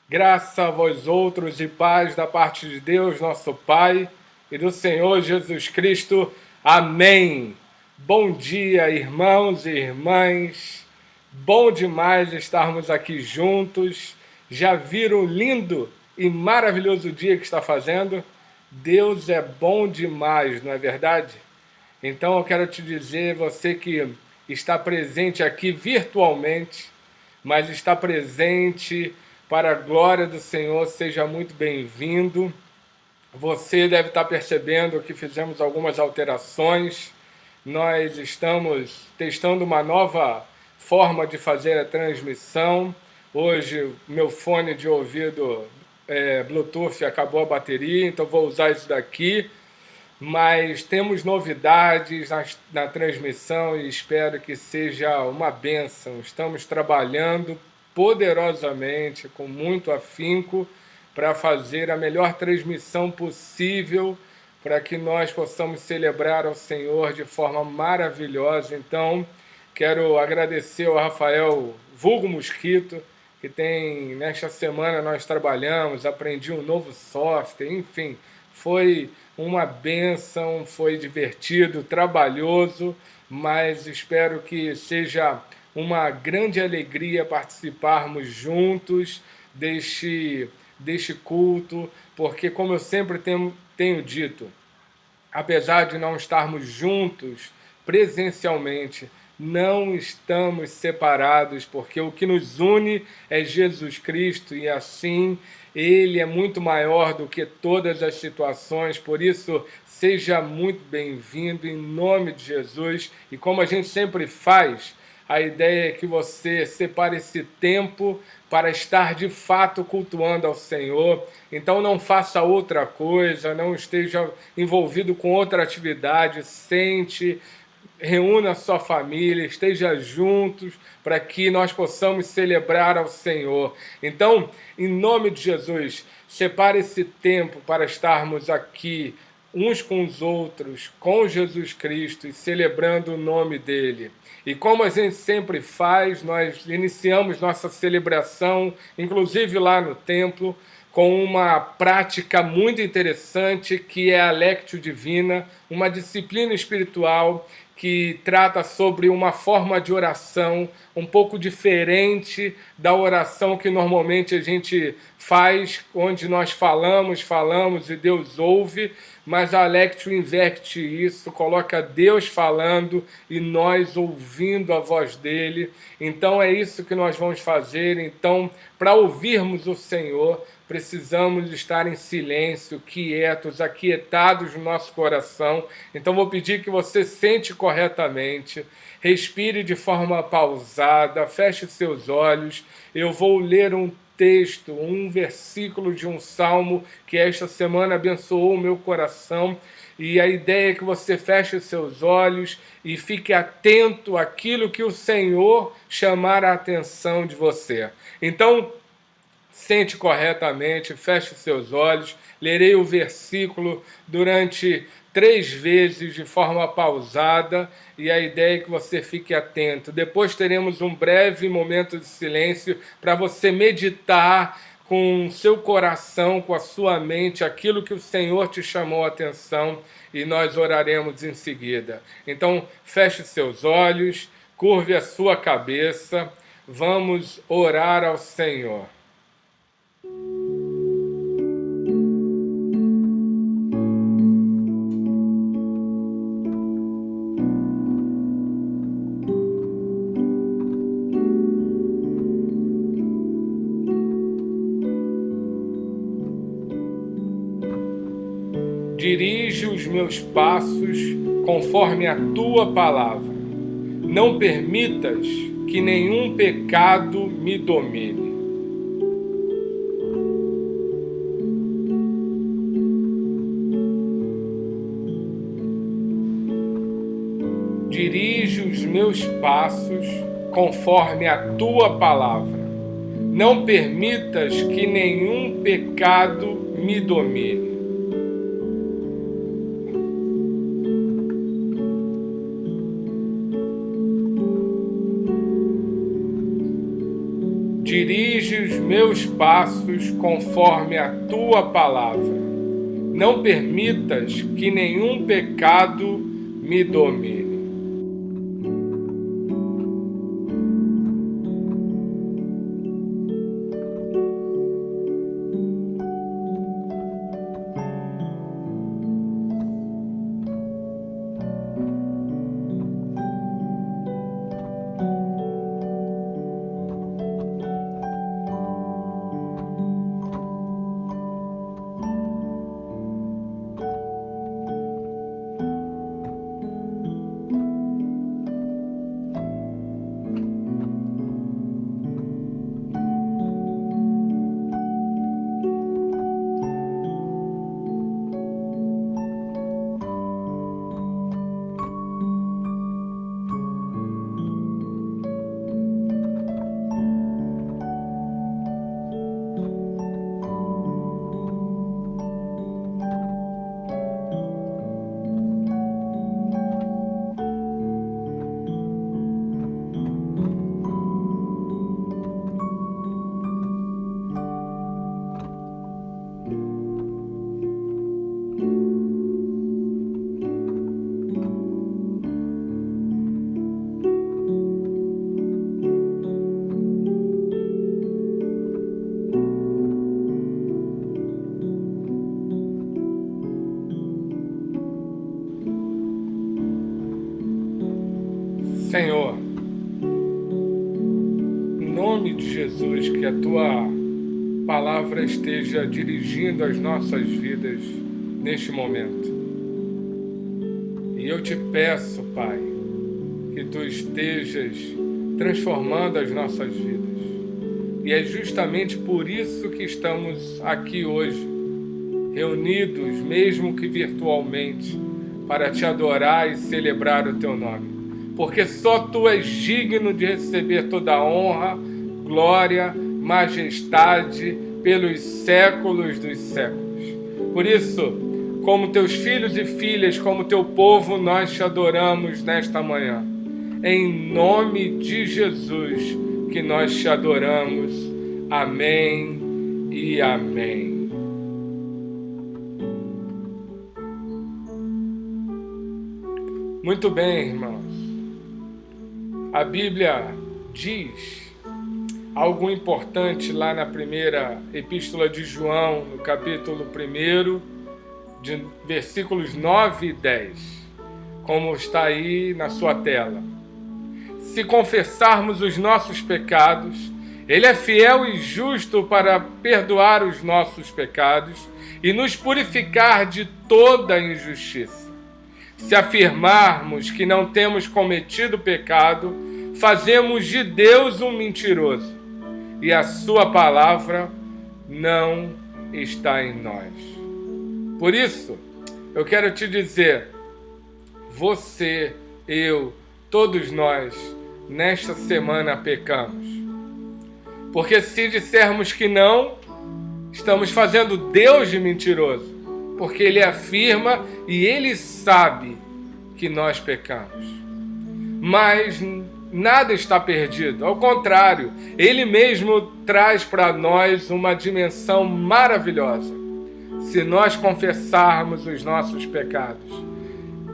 Graça a vós outros e paz da parte de Deus, nosso Pai, e do Senhor Jesus Cristo. Amém. Bom dia, irmãos e irmãs. Bom demais estarmos aqui juntos. Já viram o lindo e maravilhoso dia que está fazendo? Deus é bom demais, não é verdade? Então eu quero te dizer, você que está presente aqui virtualmente, mas está presente para a glória do Senhor, seja muito bem-vindo. Você deve estar percebendo que fizemos algumas alterações. Nós estamos testando uma nova forma de fazer a transmissão. Hoje, meu fone de ouvido Bluetooth acabou a bateria, então vou usar isso daqui. Mas temos novidades na transmissão e espero que seja uma bênção. Estamos trabalhando poderosamente, com muito afinco, para fazer a melhor transmissão possível, para que nós possamos celebrar ao Senhor de forma maravilhosa. Então, quero agradecer ao Rafael Vulgo Mosquito, que tem, nesta semana nós trabalhamos, aprendi um novo software, enfim, foi uma bênção, foi divertido, trabalhoso, mas espero que seja uma grande alegria participarmos juntos deste culto, porque, como eu sempre tenho dito, apesar de não estarmos juntos presencialmente, não estamos separados, porque o que nos une é Jesus Cristo e assim Ele é muito maior do que todas as situações, por isso seja muito bem-vindo em nome de Jesus. E como a gente sempre faz, a ideia é que você separe esse tempo para estar de fato cultuando ao Senhor. Então não faça outra coisa, não esteja envolvido com outra atividade, sente, reúna a sua família, esteja juntos para que nós possamos celebrar ao Senhor. Então, em nome de Jesus, separe esse tempo para estarmos aqui uns com os outros, com Jesus Cristo e celebrando o nome dele. E como a gente sempre faz, nós iniciamos nossa celebração, inclusive lá no templo, com uma prática muito interessante que é a Lectio Divina, uma disciplina espiritual que trata sobre uma forma de oração um pouco diferente da oração que normalmente a gente faz, onde nós falamos e Deus ouve, mas a Lectio inverte isso, coloca Deus falando e nós ouvindo a voz dele. Então é isso que nós vamos fazer. Então, para ouvirmos o Senhor, precisamos estar em silêncio, quietos, aquietados no nosso coração. Então vou pedir que você sente corretamente, respire de forma pausada, feche seus olhos. Eu vou ler um texto, um versículo de um salmo que esta semana abençoou o meu coração. E a ideia é que você feche seus olhos e fique atento àquilo que o Senhor chamar a atenção de você. Então, sente corretamente, feche seus olhos, lerei o versículo durante 3 vezes de forma pausada e a ideia é que você fique atento. Depois teremos um breve momento de silêncio para você meditar com o seu coração, com a sua mente, aquilo que o Senhor te chamou a atenção e nós oraremos em seguida. Então, feche seus olhos, curve a sua cabeça, vamos orar ao Senhor. Dirige os meus passos conforme a tua palavra. Não permitas que nenhum pecado me domine. Dirige os meus passos conforme a tua palavra. Não permitas que nenhum pecado me domine. dirige os meus passos conforme a tua palavra. Não permitas que nenhum pecado me domine. Senhor, em nome de Jesus, que a Tua palavra esteja dirigindo as nossas vidas neste momento. E eu te peço, Pai, que Tu estejas transformando as nossas vidas. E é justamente por isso que estamos aqui hoje, reunidos, mesmo que virtualmente, para Te adorar e celebrar o Teu nome. Porque só Tu és digno de receber toda a honra, glória, majestade pelos séculos dos séculos. Por isso, como Teus filhos e filhas, como Teu povo, nós Te adoramos nesta manhã. Em nome de Jesus que nós Te adoramos. Amém e amém. Muito bem, irmãos. A Bíblia diz algo importante lá na primeira epístola de João, no capítulo 1, de versículos 9 e 10, como está aí na sua tela. Se confessarmos os nossos pecados, Ele é fiel e justo para perdoar os nossos pecados e nos purificar de toda injustiça. Se afirmarmos que não temos cometido pecado, fazemos de Deus um mentiroso, e a sua palavra não está em nós. Por isso, eu quero te dizer, você, eu, todos nós, nesta semana pecamos. Porque se dissermos que não, estamos fazendo Deus de mentiroso, porque Ele afirma e Ele sabe que nós pecamos. Mas nada está perdido, ao contrário, Ele mesmo traz para nós uma dimensão maravilhosa. Se nós confessarmos os nossos pecados,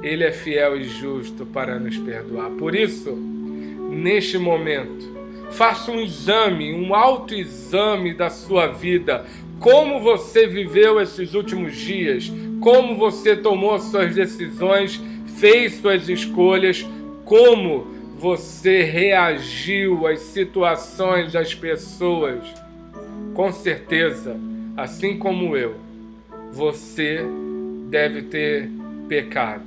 Ele é fiel e justo para nos perdoar. Por isso, neste momento, faça um exame, um autoexame da sua vida. Como você viveu esses últimos dias, como você tomou suas decisões, fez suas escolhas, como você reagiu às situações, às pessoas. Com certeza, assim como eu, você deve ter pecado.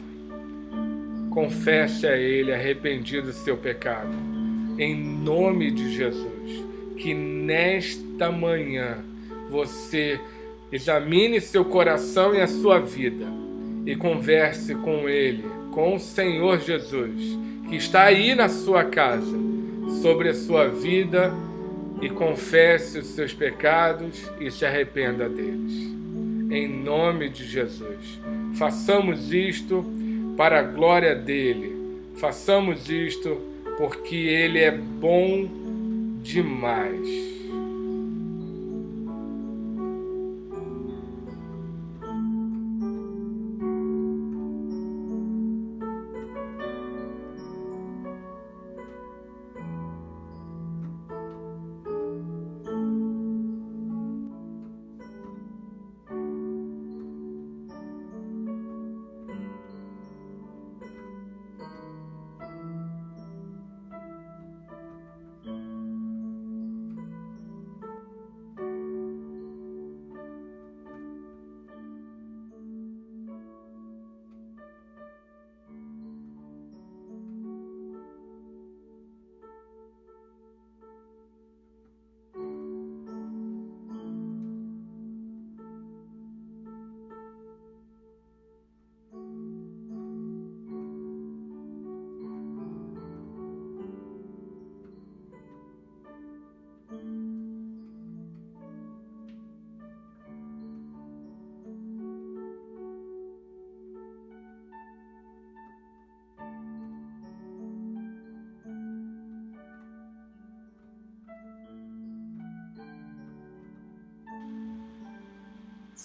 Confesse a Ele arrependido do seu pecado. Em nome de Jesus, que nesta manhã você examine seu coração e a sua vida e converse com Ele, com o Senhor Jesus, que está aí na sua casa, sobre a sua vida, e confesse os seus pecados e se arrependa deles. Em nome de Jesus, façamos isto para a glória dEle, façamos isto porque Ele é bom demais.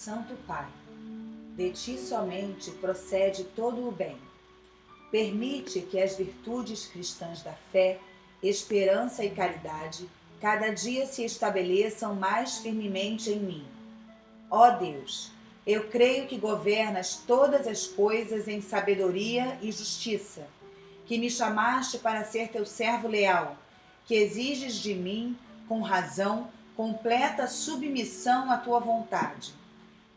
Santo Pai, de ti somente procede todo o bem. Permite que as virtudes cristãs da fé, esperança e caridade cada dia se estabeleçam mais firmemente em mim. Ó Deus, eu creio que governas todas as coisas em sabedoria e justiça, que me chamaste para ser teu servo leal, que exiges de mim, com razão, completa submissão à tua vontade,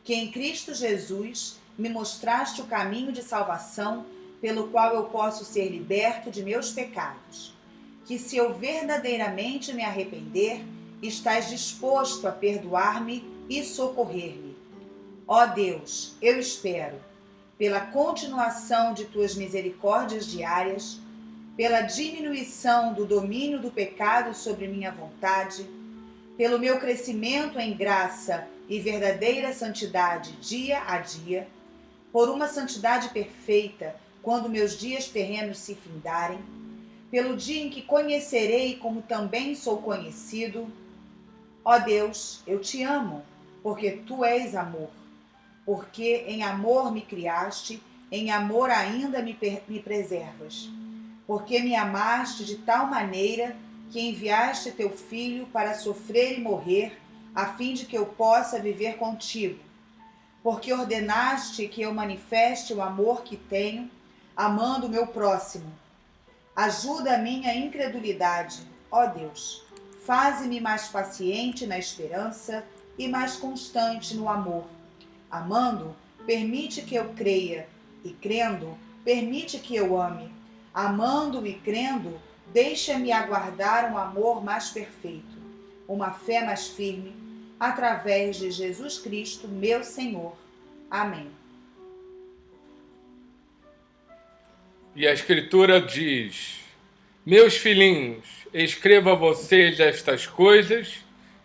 que em Cristo Jesus me mostraste o caminho de salvação pelo qual eu posso ser liberto de meus pecados, que se eu verdadeiramente me arrepender, estás disposto a perdoar-me e socorrer-me. Ó Deus, eu espero, pela continuação de tuas misericórdias diárias, pela diminuição do domínio do pecado sobre minha vontade, pelo meu crescimento em graça e verdadeira santidade dia a dia, por uma santidade perfeita quando meus dias terrenos se findarem, pelo dia em que conhecerei como também sou conhecido. Ó Deus, eu te amo, porque tu és amor. Porque em amor me criaste, em amor ainda me preservas. Porque me amaste de tal maneira que enviaste teu Filho para sofrer e morrer, a fim de que eu possa viver contigo. Porque ordenaste que eu manifeste o amor que tenho, amando o meu próximo. Ajuda a minha incredulidade, ó Deus. Faze-me mais paciente na esperança e mais constante no amor. Amando, permite que eu creia, e crendo, permite que eu ame. Amando e crendo, deixa-me aguardar um amor mais perfeito, uma fé mais firme, através de Jesus Cristo, meu Senhor. Amém. E a Escritura diz: meus filhinhos, escrevo a vocês estas coisas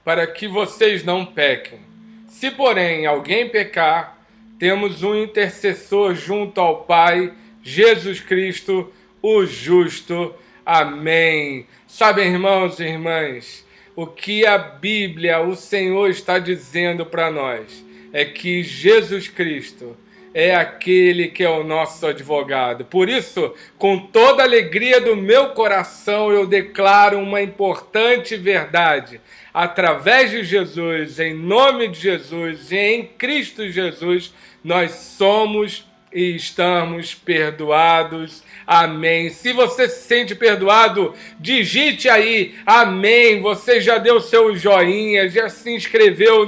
para que vocês não pequem. Se, porém, alguém pecar, temos um intercessor junto ao Pai, Jesus Cristo, o justo. Amém. Sabem, irmãos e irmãs, o que a Bíblia, o Senhor está dizendo para nós é que Jesus Cristo é aquele que é o nosso advogado. Por isso, com toda a alegria do meu coração, eu declaro uma importante verdade. Através de Jesus, em nome de Jesus e em Cristo Jesus, nós somos e estamos perdoados. Amém. Se você se sente perdoado, digite aí, amém. Você já deu seu joinha, já se inscreveu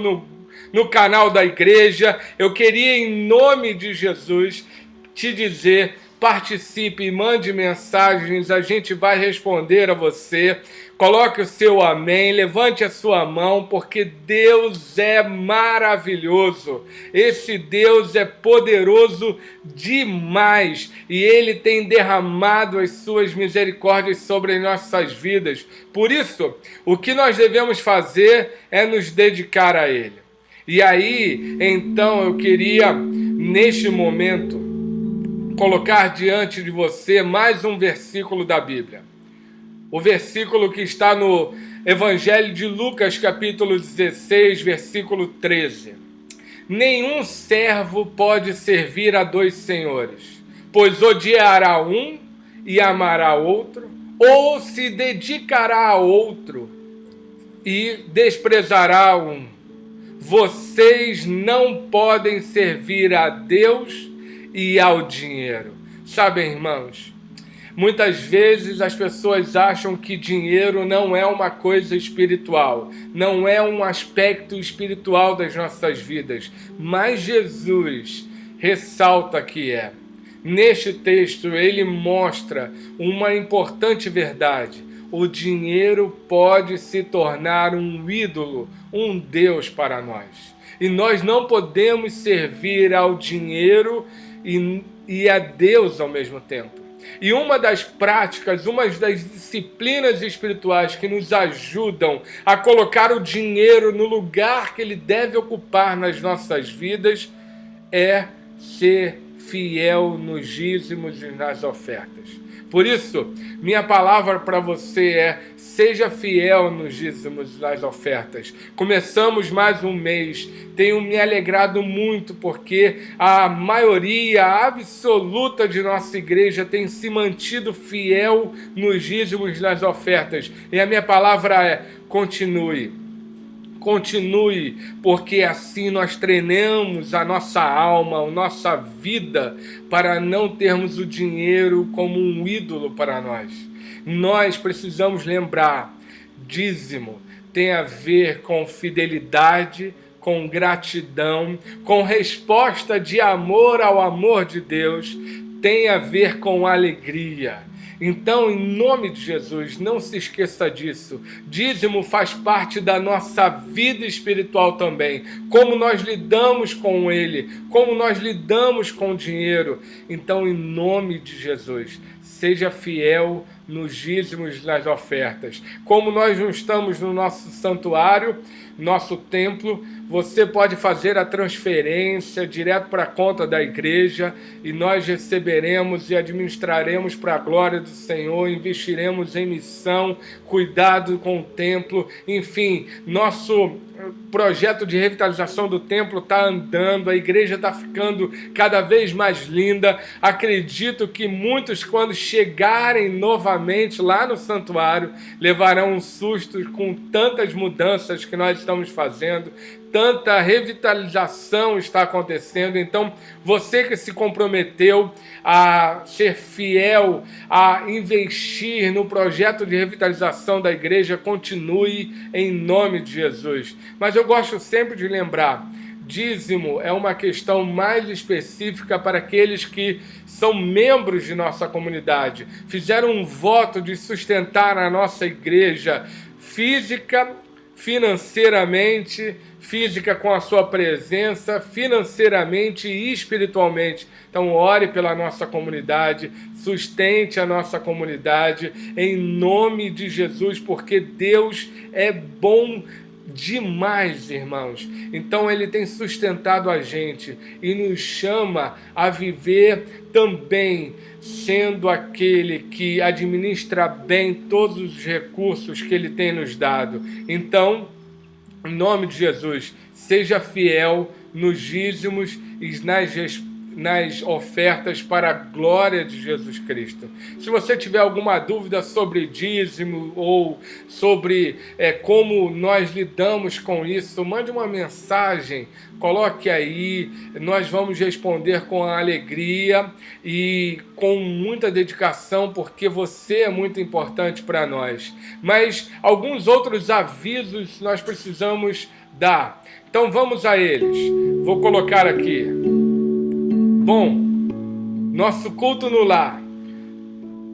no canal da igreja. Eu queria, em nome de Jesus, te dizer, participe, mande mensagens, a gente vai responder a você. Coloque o seu amém, levante a sua mão, porque Deus é maravilhoso. Esse Deus é poderoso demais e Ele tem derramado as suas misericórdias sobre as nossas vidas. Por isso, o que nós devemos fazer é nos dedicar a Ele. E aí, então, eu queria, neste momento, colocar diante de você mais um versículo da Bíblia. O versículo que está no Evangelho de Lucas, capítulo 16, versículo 13. Nenhum servo pode servir a dois senhores, pois odiará um e amará outro, ou se dedicará a outro e desprezará um. Vocês não podem servir a Deus e ao dinheiro. Sabem, irmãos, muitas vezes as pessoas acham que dinheiro não é uma coisa espiritual, não é um aspecto espiritual das nossas vidas, mas Jesus ressalta que é. Neste texto, ele mostra uma importante verdade. O dinheiro pode se tornar um ídolo, um Deus para nós. E nós não podemos servir ao dinheiro e a Deus ao mesmo tempo. E uma das práticas, uma das disciplinas espirituais que nos ajudam a colocar o dinheiro no lugar que ele deve ocupar nas nossas vidas é ser fiel nos dízimos e nas ofertas. Por isso, minha palavra para você é: seja fiel nos dízimos e nas ofertas. Começamos mais um mês, tenho me alegrado muito porque a maioria absoluta de nossa igreja tem se mantido fiel nos dízimos e nas ofertas. E a minha palavra é: continue. Continue, porque assim nós treinamos a nossa alma, a nossa vida, para não termos o dinheiro como um ídolo para nós. Nós precisamos lembrar, dízimo tem a ver com fidelidade, com gratidão, com resposta de amor ao amor de Deus, tem a ver com alegria. Então, em nome de Jesus, não se esqueça disso. Dízimo faz parte da nossa vida espiritual também. Como nós lidamos com ele, como nós lidamos com o dinheiro. Então, em nome de Jesus, seja fiel nos dízimos e nas ofertas. Como nós não estamos no nosso santuário, nosso templo, você pode fazer a transferência direto para a conta da igreja e nós receberemos e administraremos para a glória do Senhor, investiremos em missão, cuidado com o templo, enfim, nosso projeto de revitalização do templo está andando, a igreja está ficando cada vez mais linda. Acredito que muitos, quando chegarem novamente lá no santuário, levarão um susto com tantas mudanças que nós estamos fazendo, tanta revitalização está acontecendo. Então, você que se comprometeu a ser fiel, a investir no projeto de revitalização da igreja, continue em nome de Jesus. Mas eu gosto sempre de lembrar, dízimo é uma questão mais específica para aqueles que são membros de nossa comunidade, fizeram um voto de sustentar a nossa igreja física, financeiramente, física com a sua presença, financeiramente e espiritualmente. Então ore pela nossa comunidade, sustente a nossa comunidade em nome de Jesus, porque Deus é bom demais, irmãos. Então ele tem sustentado a gente e nos chama a viver também sendo aquele que administra bem todos os recursos que ele tem nos dado. Então, em nome de Jesus, seja fiel nos dízimos e nas ofertas para a glória de Jesus Cristo. Se você tiver alguma dúvida sobre dízimo ou sobre como nós lidamos com isso, mande uma mensagem, coloque aí, nós vamos responder com alegria e com muita dedicação, porque você é muito importante para nós. Mas alguns outros avisos nós precisamos dar. Então vamos a eles. Vou colocar aqui. Bom, nosso culto no lar.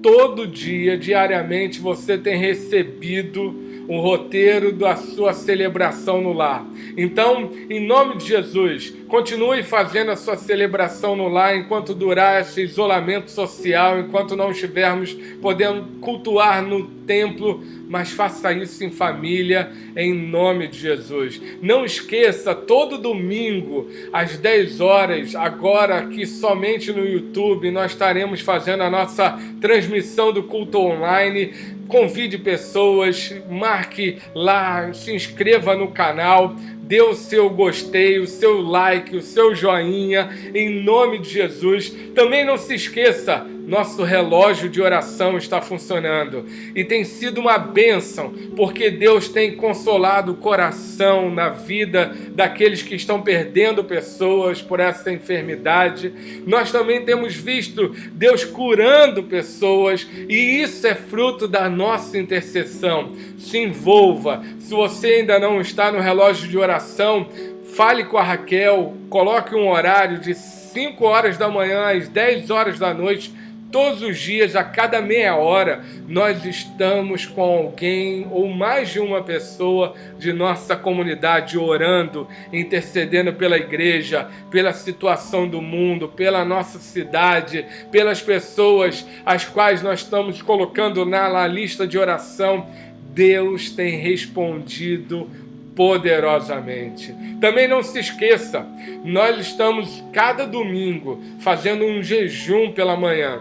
Todo dia, diariamente, você tem recebido o roteiro da sua celebração no lar. Então, em nome de Jesus, continue fazendo a sua celebração no lar enquanto durar esse isolamento social, enquanto não estivermos podendo cultuar no templo, mas faça isso em família, em nome de Jesus. Não esqueça, todo domingo, às 10 horas, agora aqui somente no YouTube, nós estaremos fazendo a nossa transmissão do culto online. Convide pessoas, marque lá, se inscreva no canal, dê o seu gostei, o seu like, o seu joinha, em nome de Jesus. Também não se esqueça, nosso relógio de oração está funcionando e tem sido uma bênção, porque Deus tem consolado o coração na vida daqueles que estão perdendo pessoas por essa enfermidade. Nós também temos visto Deus curando pessoas e isso é fruto da nossa intercessão. Se envolva. Se você ainda não está no relógio de oração, fale com a Raquel, coloque um horário de 5 horas da manhã às 10 horas da noite. Todos os dias, a cada meia hora, nós estamos com alguém ou mais de uma pessoa de nossa comunidade orando, intercedendo pela igreja, pela situação do mundo, pela nossa cidade, pelas pessoas as quais nós estamos colocando na lista de oração. Deus tem respondido poderosamente. Também não se esqueça, nós estamos cada domingo fazendo um jejum pela manhã.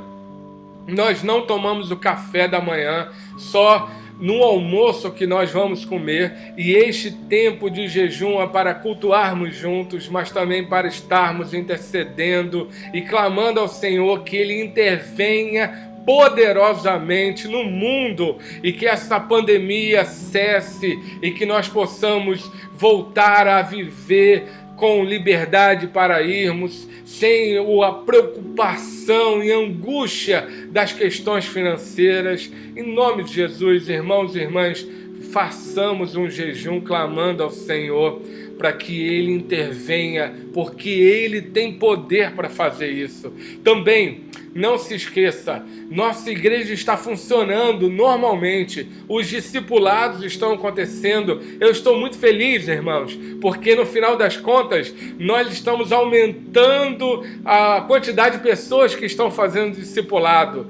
Nós não tomamos o café da manhã, só no almoço que nós vamos comer, e este tempo de jejum é para cultuarmos juntos, mas também para estarmos intercedendo e clamando ao Senhor que Ele intervenha poderosamente no mundo e que essa pandemia cesse e que nós possamos voltar a viver com liberdade para irmos, sem a preocupação e angústia das questões financeiras. Em nome de Jesus, irmãos e irmãs, façamos um jejum clamando ao Senhor para que Ele intervenha, porque Ele tem poder para fazer isso. Também, não se esqueça, nossa igreja está funcionando normalmente, os discipulados estão acontecendo. Eu estou muito feliz, irmãos, porque no final das contas, nós estamos aumentando a quantidade de pessoas que estão fazendo discipulado.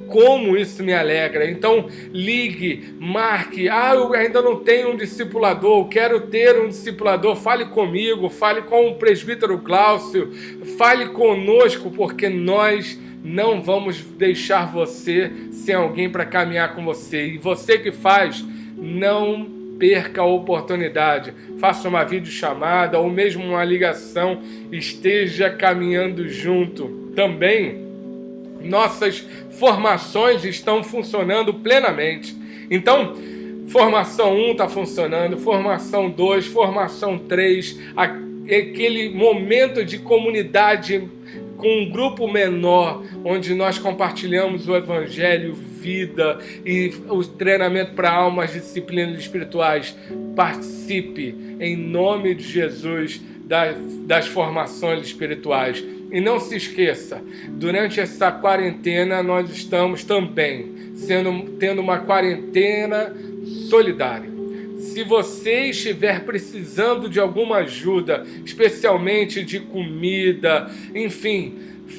Como isso me alegra. Então ligue, marque. Eu ainda não tenho um discipulador, quero ter um discipulador. Fale comigo, fale com o presbítero Glaucio, fale conosco, porque nós não vamos deixar você sem alguém para caminhar com você. E você que faz, não perca a oportunidade. Faça uma videochamada ou mesmo uma ligação, esteja caminhando junto. Também nossas formações estão funcionando plenamente. Então, formação 1 está funcionando, formação 2, formação 3, aquele momento de comunidade com um grupo menor, onde nós compartilhamos o Evangelho, vida e o treinamento para almas, disciplinas espirituais. Participe, em nome de Jesus, das formações espirituais. E não se esqueça, durante essa quarentena nós estamos também tendo uma quarentena solidária. Se você estiver precisando de alguma ajuda, especialmente de comida, enfim,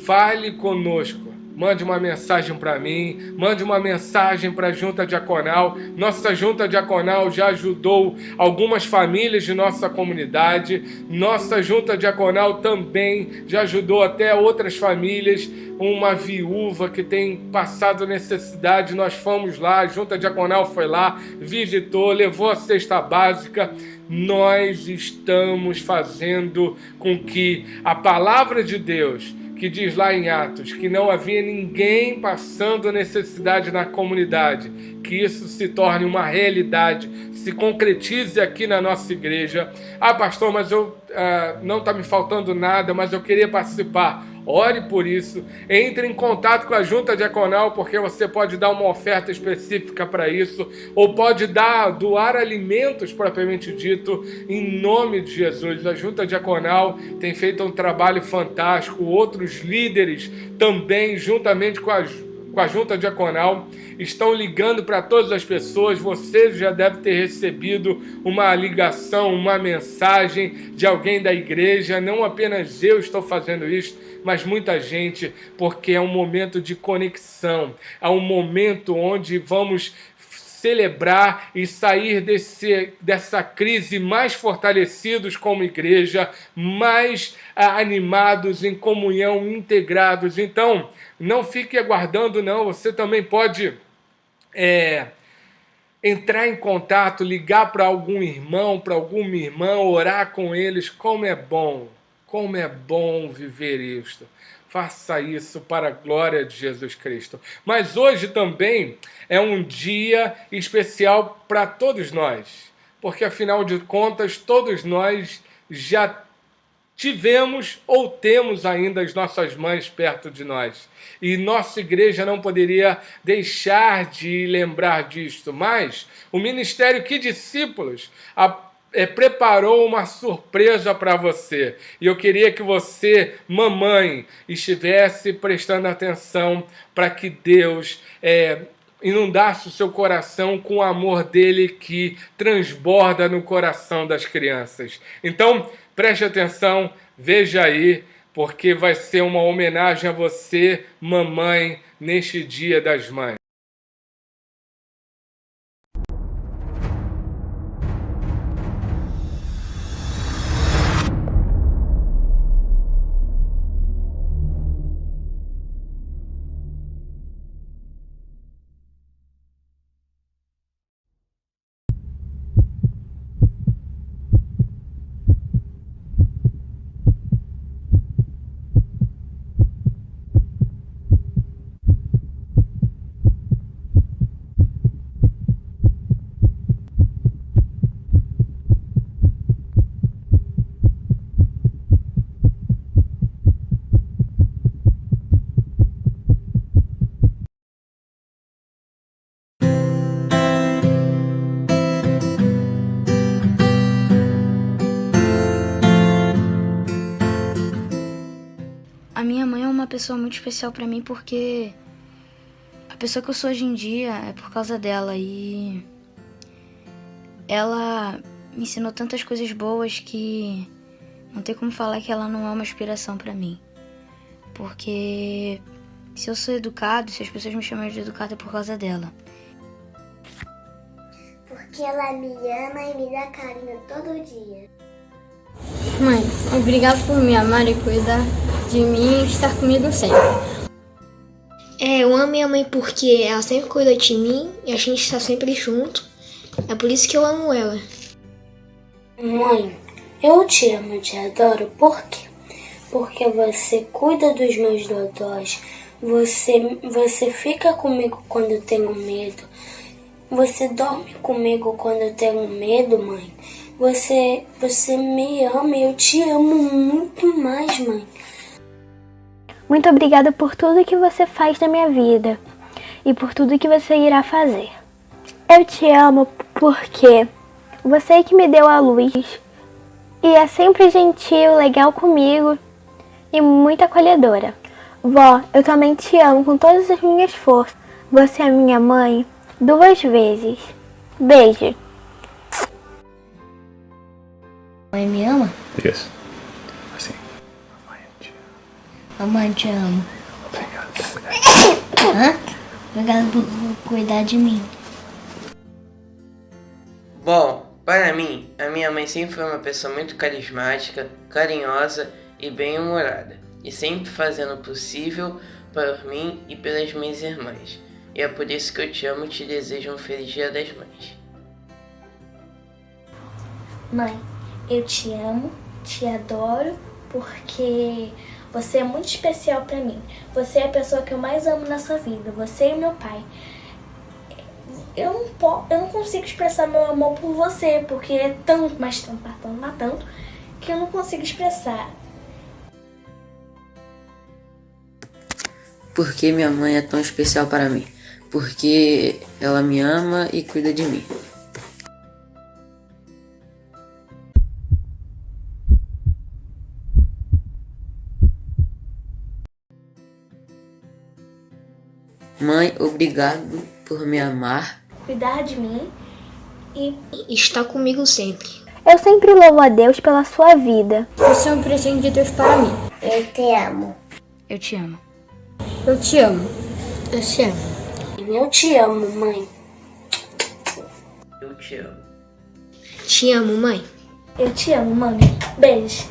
fale conosco. Mande uma mensagem para mim, mande uma mensagem para a Junta Diaconal. Nossa Junta Diaconal já ajudou algumas famílias de nossa comunidade. Nossa Junta Diaconal também já ajudou até outras famílias. Uma viúva que tem passado necessidade, nós fomos lá, a Junta Diaconal foi lá, visitou, levou a cesta básica. Nós estamos fazendo com que a palavra de Deus, que diz lá em Atos que não havia ninguém passando necessidade na comunidade, que isso se torne uma realidade, se concretize aqui na nossa igreja. Pastor, mas não está me faltando nada, mas eu queria participar. Ore por isso, entre em contato com a Junta Diaconal, porque você pode dar uma oferta específica para isso, ou pode doar alimentos propriamente dito, em nome de Jesus. A Junta Diaconal tem feito um trabalho fantástico, outros líderes também, juntamente com a Junta Diaconal, estão ligando para todas as pessoas. Você já deve ter recebido uma ligação, uma mensagem de alguém da igreja. Não apenas eu estou fazendo isso, mas muita gente, porque é um momento de conexão, é um momento onde vamos celebrar e sair dessa crise mais fortalecidos como igreja, mais animados, em comunhão, integrados. Então, não fique aguardando, não. Você também pode entrar em contato, ligar para algum irmão, para alguma irmã, orar com eles. Como é bom viver isto. Faça isso para a glória de Jesus Cristo. Mas hoje também é um dia especial para todos nós, porque afinal de contas todos nós já tivemos ou temos ainda as nossas mães perto de nós. E nossa igreja não poderia deixar de lembrar disto. Mas o Ministério Que Discípulos preparou uma surpresa para você. E eu queria que você, mamãe, estivesse prestando atenção para que Deus inundasse o seu coração com o amor dele que transborda no coração das crianças. Então, preste atenção, veja aí, porque vai ser uma homenagem a você, mamãe, neste Dia das Mães. minha mãe é uma pessoa muito especial pra mim porque a pessoa que eu sou hoje em dia é por causa dela e ela me ensinou tantas coisas boas que não tem como falar que ela não é uma inspiração pra mim. Porque se eu sou educado, se as pessoas me chamam de educado é por causa dela. Porque ela me ama e me dá carinho todo dia. Mãe, obrigado por me amar e cuidar de mim e estar comigo sempre. Eu amo minha mãe porque ela sempre cuida de mim e a gente está sempre junto. É por isso que eu amo ela. Mãe, eu te amo e te adoro, por quê? Porque você cuida dos meus dodós, você fica comigo quando eu tenho medo, você dorme comigo quando eu tenho medo, mãe. Você me ama e eu te amo muito mais, mãe. Muito obrigada por tudo que você faz na minha vida e por tudo que você irá fazer. Eu te amo porque você é que me deu a luz e é sempre gentil, legal comigo e muito acolhedora. Vó, eu também te amo com todas as minhas forças. Você é minha mãe 2 vezes. Beijo. Mãe me ama? Isso. Assim. Mamãe te ama. Obrigado. Obrigado por cuidar de mim. Bom, para mim, a minha mãe sempre foi uma pessoa muito carismática, carinhosa e bem-humorada, e sempre fazendo o possível por mim e pelas minhas irmãs. E é por isso que eu te amo e te desejo um feliz Dia das Mães. Mãe, eu te amo, te adoro, porque você é muito especial pra mim. Você é a pessoa que eu mais amo nessa vida, você e meu pai. Eu não consigo expressar meu amor por você, porque é tanto, mas tanto, que eu não consigo expressar. Por que minha mãe é tão especial para mim? Porque ela me ama e cuida de mim. Mãe, obrigado por me amar, Cuidar de mim e Está comigo sempre. Eu sempre louvo a Deus pela sua vida. Você é um presente de Deus para mim. Eu te amo. Eu te amo. Eu te amo. Eu te amo. Eu te amo, mãe. Eu te amo. Te amo, mãe. eu te amo, mãe. Beijo.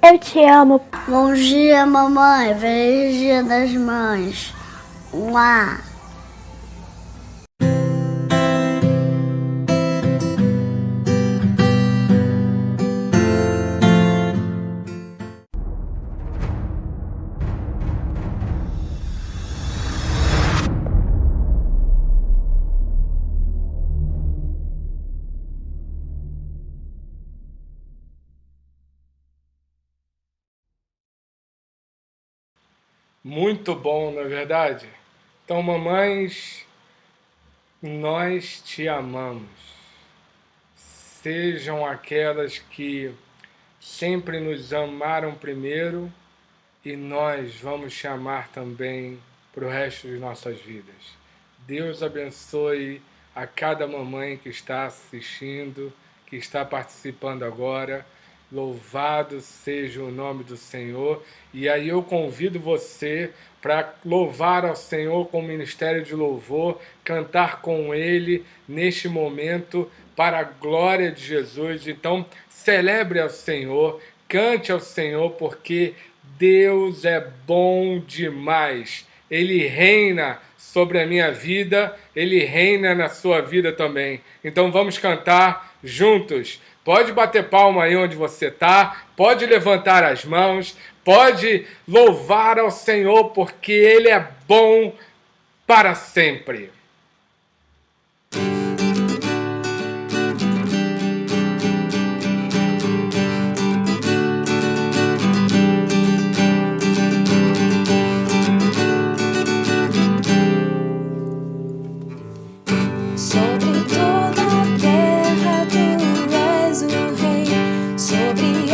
Eu te amo. Bom dia, mamãe. Feliz Dia das Mães. Uá. Muito bom, não é verdade? Então, mamães, nós te amamos. Sejam aquelas que sempre nos amaram primeiro e nós vamos te amar também para o resto de nossas vidas. Deus abençoe a cada mamãe que está assistindo, que está participando agora. Louvado seja o nome do Senhor. E aí eu convido você para louvar ao Senhor com o ministério de louvor, cantar com Ele neste momento para a glória de Jesus. Então, celebre ao Senhor, cante ao Senhor, porque Deus é bom demais. Ele reina sobre a minha vida, Ele reina na sua vida também. Então vamos cantar juntos. Pode bater palma aí onde você está, pode levantar as mãos, pode louvar ao Senhor, porque Ele é bom para sempre. Sobre toda a terra tu és o rei, sobre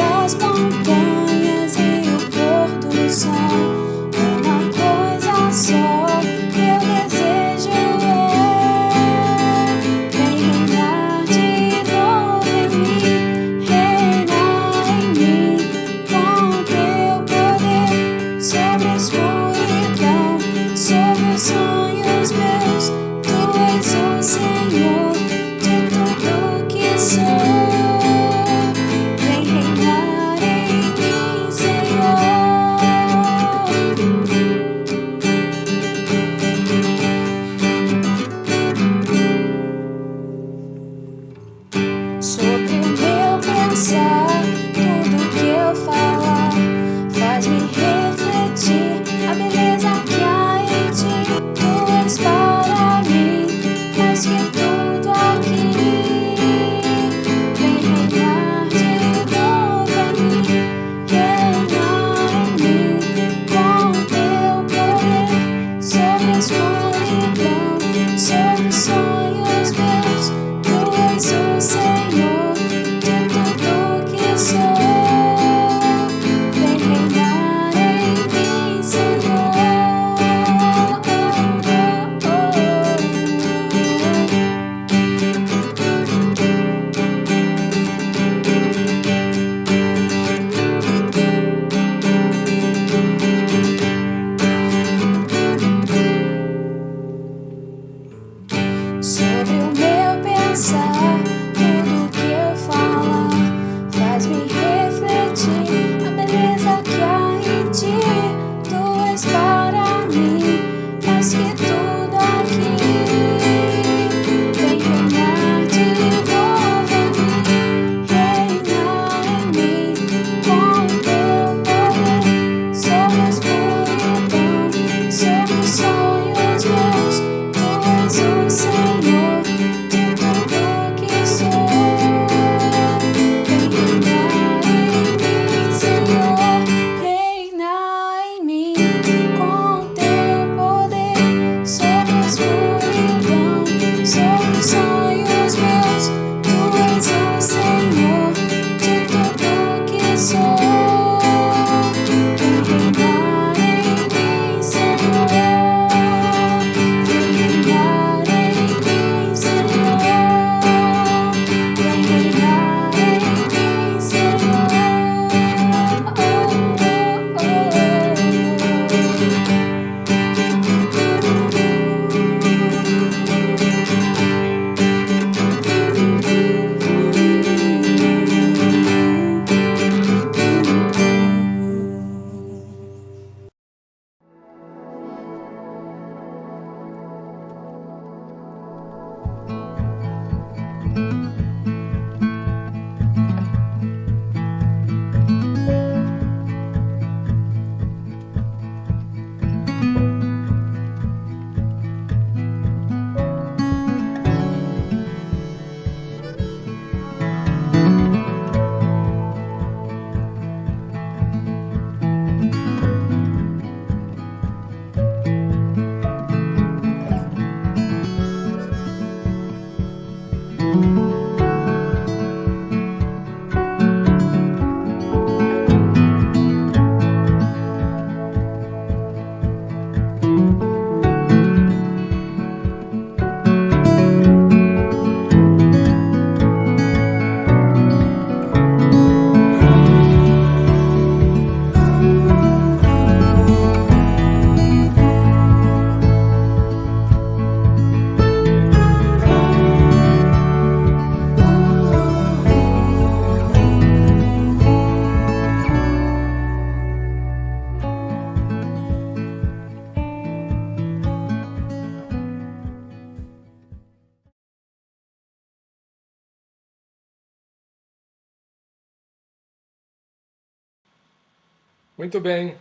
Muito bem,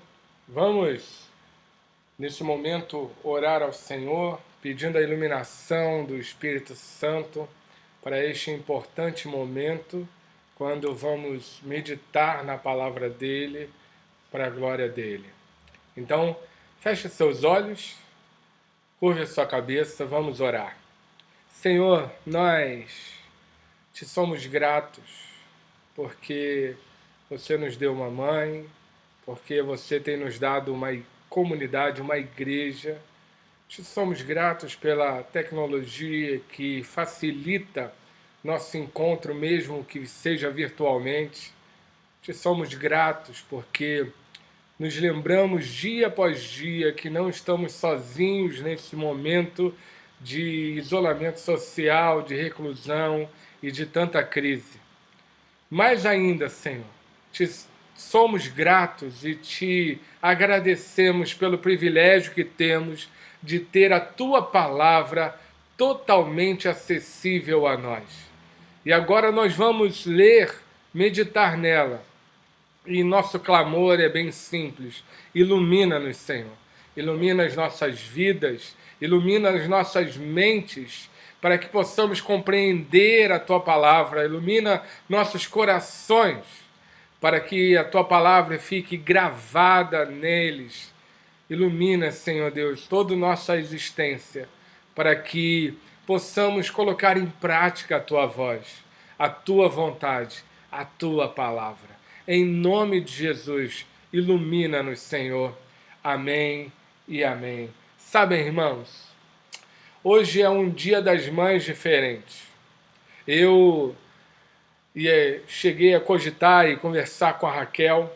vamos nesse momento orar ao Senhor, pedindo a iluminação do Espírito Santo para este importante momento, quando vamos meditar na palavra dele, para a glória dele. Então, feche seus olhos, curve a sua cabeça, vamos orar. Senhor, nós te somos gratos, porque você nos deu uma mãe, porque você tem nos dado uma comunidade, uma igreja. Te somos gratos pela tecnologia que facilita nosso encontro, mesmo que seja virtualmente. Te somos gratos porque nos lembramos dia após dia que não estamos sozinhos nesse momento de isolamento social, de reclusão e de tanta crise. Mais ainda, Senhor, te somos gratos e te agradecemos pelo privilégio que temos de ter a Tua palavra totalmente acessível a nós. E agora nós vamos ler, meditar nela. E nosso clamor é bem simples. Ilumina-nos, Senhor. Ilumina as nossas vidas, ilumina as nossas mentes, para que possamos compreender a Tua palavra. Ilumina nossos corações, para que a Tua palavra fique gravada neles. Ilumina, Senhor Deus, toda a nossa existência, para que possamos colocar em prática a Tua voz, a Tua vontade, a Tua palavra. Em nome de Jesus, ilumina-nos, Senhor. Amém e amém. Sabem, irmãos, hoje é um Dia das Mães diferente. Eu cheguei a cogitar e conversar com a Raquel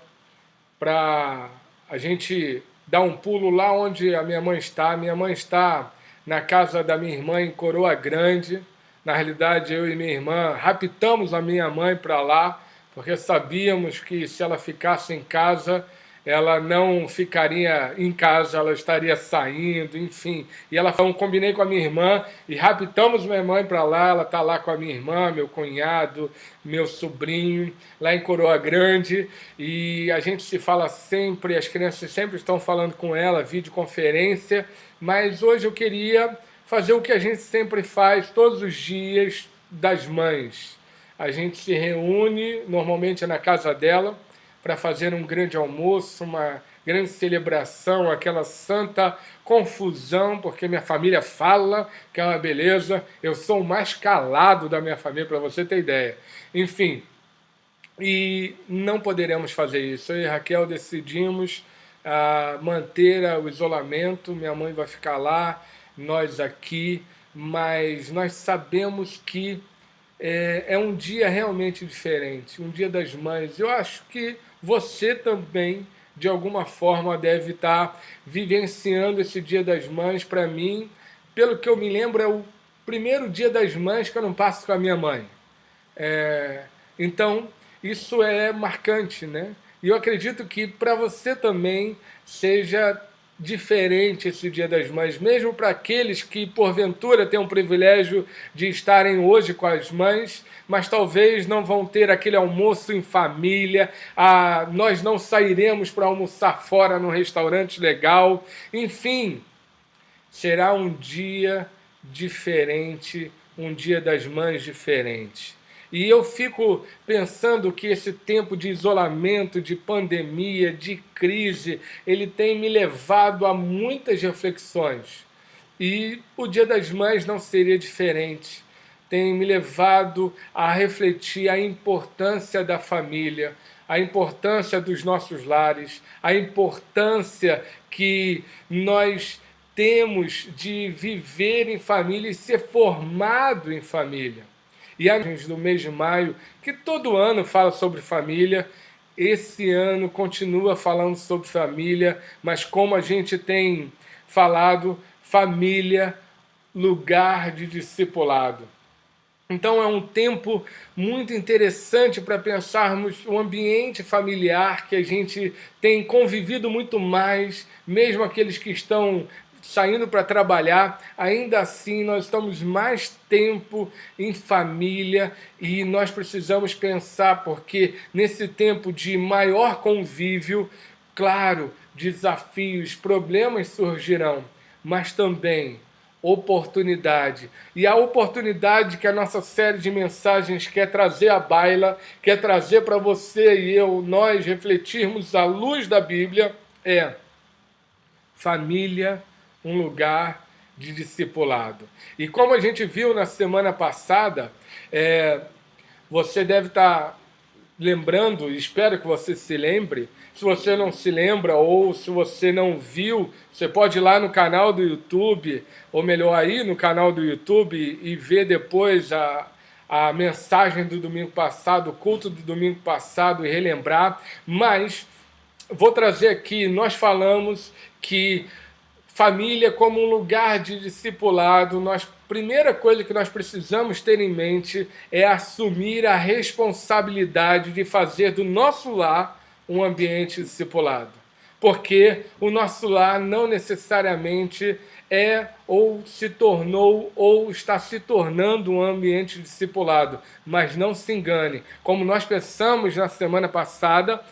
para a gente dar um pulo lá onde a minha mãe está. Minha mãe está na casa da minha irmã em Coroa Grande. Na realidade, eu e minha irmã raptamos a minha mãe para lá, porque sabíamos que se ela ficasse em casa, ela não ficaria em casa, ela estaria saindo, enfim. E eu combinei com a minha irmã e raptamos minha mãe para lá. Ela está lá com a minha irmã, meu cunhado, meu sobrinho, lá em Coroa Grande. E a gente se fala sempre, as crianças sempre estão falando com ela, videoconferência. Mas hoje eu queria fazer o que a gente sempre faz todos os dias das mães. A gente se reúne, normalmente na casa dela, para fazer um grande almoço, uma grande celebração, aquela santa confusão, porque minha família fala, que é uma beleza. Eu sou o mais calado da minha família, para você ter ideia. Enfim, e não poderemos fazer isso. Eu e Raquel decidimos manter o isolamento. Minha mãe vai ficar lá, nós aqui, mas nós sabemos que é um dia realmente diferente, um dia das mães. Eu acho que você também, de alguma forma, deve estar vivenciando esse dia das mães. Para mim, pelo que eu me lembro, é o primeiro dia das mães que eu não passo com a minha mãe. Então, isso é marcante, né? E eu acredito que para você também seja diferente esse Dia das Mães, mesmo para aqueles que porventura têm o privilégio de estarem hoje com as mães, mas talvez não vão ter aquele almoço em família. Nós não sairemos para almoçar fora num restaurante legal. Enfim, será um dia diferente, um Dia das Mães diferente. E eu fico pensando que esse tempo de isolamento, de pandemia, de crise, ele tem me levado a muitas reflexões. E o Dia das Mães não seria diferente. Tem me levado a refletir a importância da família, a importância dos nossos lares, a importância que nós temos de viver em família e ser formado em família. E a do mês de maio, que todo ano fala sobre família, esse ano continua falando sobre família, mas como a gente tem falado, família, lugar de discipulado. Então é um tempo muito interessante para pensarmos o ambiente familiar que a gente tem convivido muito mais, mesmo aqueles que estão saindo para trabalhar, ainda assim nós estamos mais tempo em família e nós precisamos pensar, porque nesse tempo de maior convívio, Claro, desafios, problemas surgirão, mas também oportunidade. E a oportunidade que a nossa série de mensagens quer trazer à baila, quer trazer para você e eu, nós refletirmos à luz da Bíblia, é família, um lugar de discipulado. E como a gente viu na semana passada, você deve estar lembrando, espero que você se lembre. Se você não se lembra ou se você não viu, você pode ir lá no canal do YouTube, ou melhor, aí no canal do YouTube e ver depois a mensagem do domingo passado, o culto do domingo passado e relembrar. Mas vou trazer aqui, nós falamos que família como um lugar de discipulado, primeira coisa que nós precisamos ter em mente é assumir a responsabilidade de fazer do nosso lar um ambiente discipulado. Porque o nosso lar não necessariamente é ou se tornou ou está se tornando um ambiente discipulado. Mas não se engane, como nós pensamos na semana passada,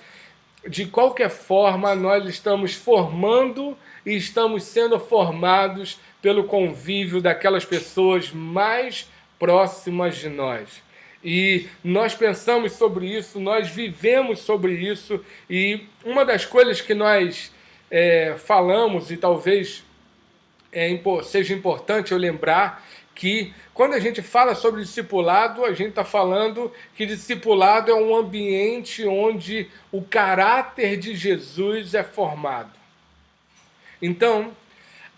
de qualquer forma nós estamos formando e estamos sendo formados pelo convívio daquelas pessoas mais próximas de nós. E nós pensamos sobre isso, nós vivemos sobre isso, e uma das coisas que nós falamos, e talvez seja importante eu lembrar, que quando a gente fala sobre discipulado, a gente está falando que discipulado é um ambiente onde o caráter de Jesus é formado. Então,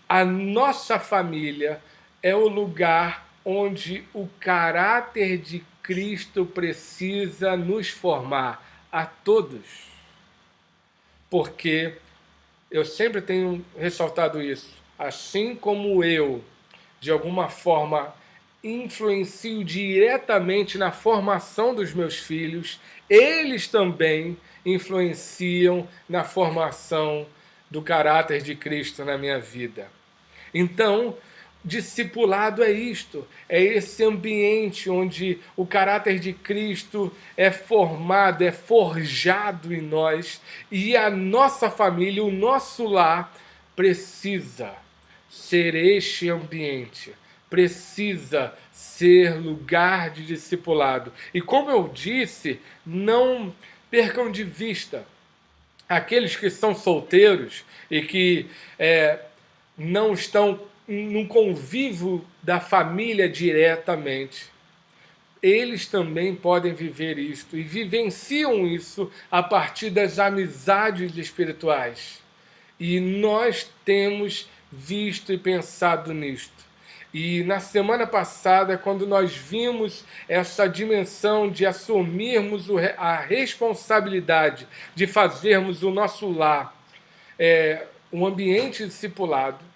a nossa família é o lugar onde o caráter de Cristo precisa nos formar a todos. Porque eu sempre tenho ressaltado isso. Assim como eu, de alguma forma, influencio diretamente na formação dos meus filhos, eles também influenciam na formação do caráter de Cristo na minha vida. Então, discipulado é isto, é esse ambiente onde o caráter de Cristo é formado, é forjado em nós, e a nossa família, o nosso lar, precisa ser este ambiente, precisa ser lugar de discipulado. E como eu disse, não percam de vista aqueles que são solteiros e que não estão no convívio da família diretamente. Eles também podem viver isto e vivenciam isso a partir das amizades espirituais. E nós temos visto e pensado nisto. E na semana passada, quando nós vimos essa dimensão de assumirmos a responsabilidade de fazermos o nosso lar um ambiente discipulado,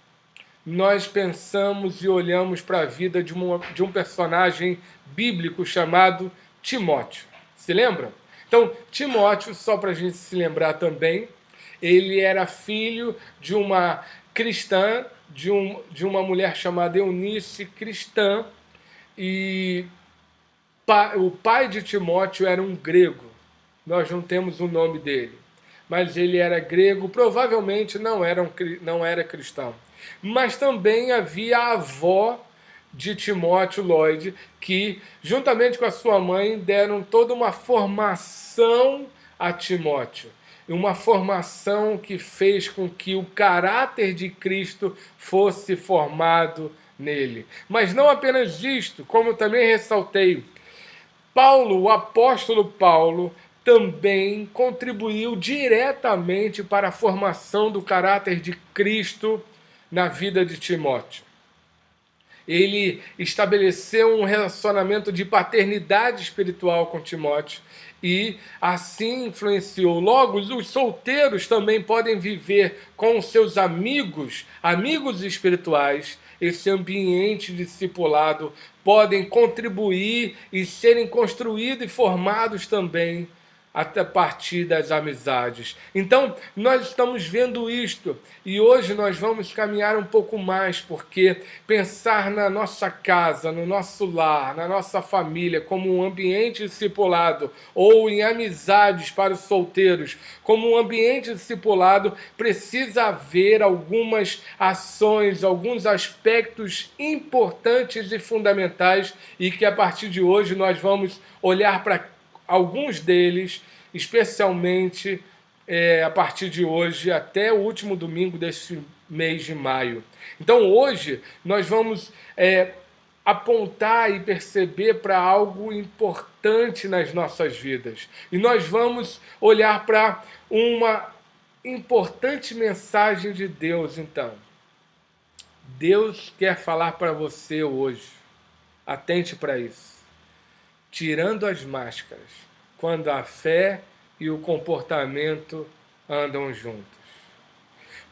nós pensamos e olhamos para a vida de um personagem bíblico chamado Timóteo. Se lembram? Então, Timóteo, só para a gente se lembrar também, ele era filho de uma cristã, de uma mulher chamada Eunice, cristã, e o pai de Timóteo era um grego. Nós não temos o nome dele, mas ele era grego, provavelmente não era cristão. Mas também havia a avó de Timóteo, Lloyd, que, juntamente com a sua mãe, deram toda uma formação a Timóteo. Uma formação que fez com que o caráter de Cristo fosse formado nele. Mas não apenas isto, como eu também ressaltei, Paulo, o apóstolo Paulo, também contribuiu diretamente para a formação do caráter de Cristo na vida de Timóteo. Ele estabeleceu um relacionamento de paternidade espiritual com Timóteo e assim influenciou. Logo, os solteiros também podem viver com seus amigos espirituais, esse ambiente discipulado, podem contribuir e serem construídos e formados também a partir das amizades. Então, nós estamos vendo isto e hoje nós vamos caminhar um pouco mais, porque pensar na nossa casa, no nosso lar, na nossa família, como um ambiente discipulado, ou em amizades para os solteiros, como um ambiente discipulado, precisa haver algumas ações, alguns aspectos importantes e fundamentais, e que a partir de hoje nós vamos olhar para alguns deles, especialmente a partir de hoje até o último domingo deste mês de maio. Então hoje nós vamos apontar e perceber para algo importante nas nossas vidas. E nós vamos olhar para uma importante mensagem de Deus, então. Deus quer falar para você hoje. Atente para isso. Tirando as máscaras, quando a fé e o comportamento andam juntos.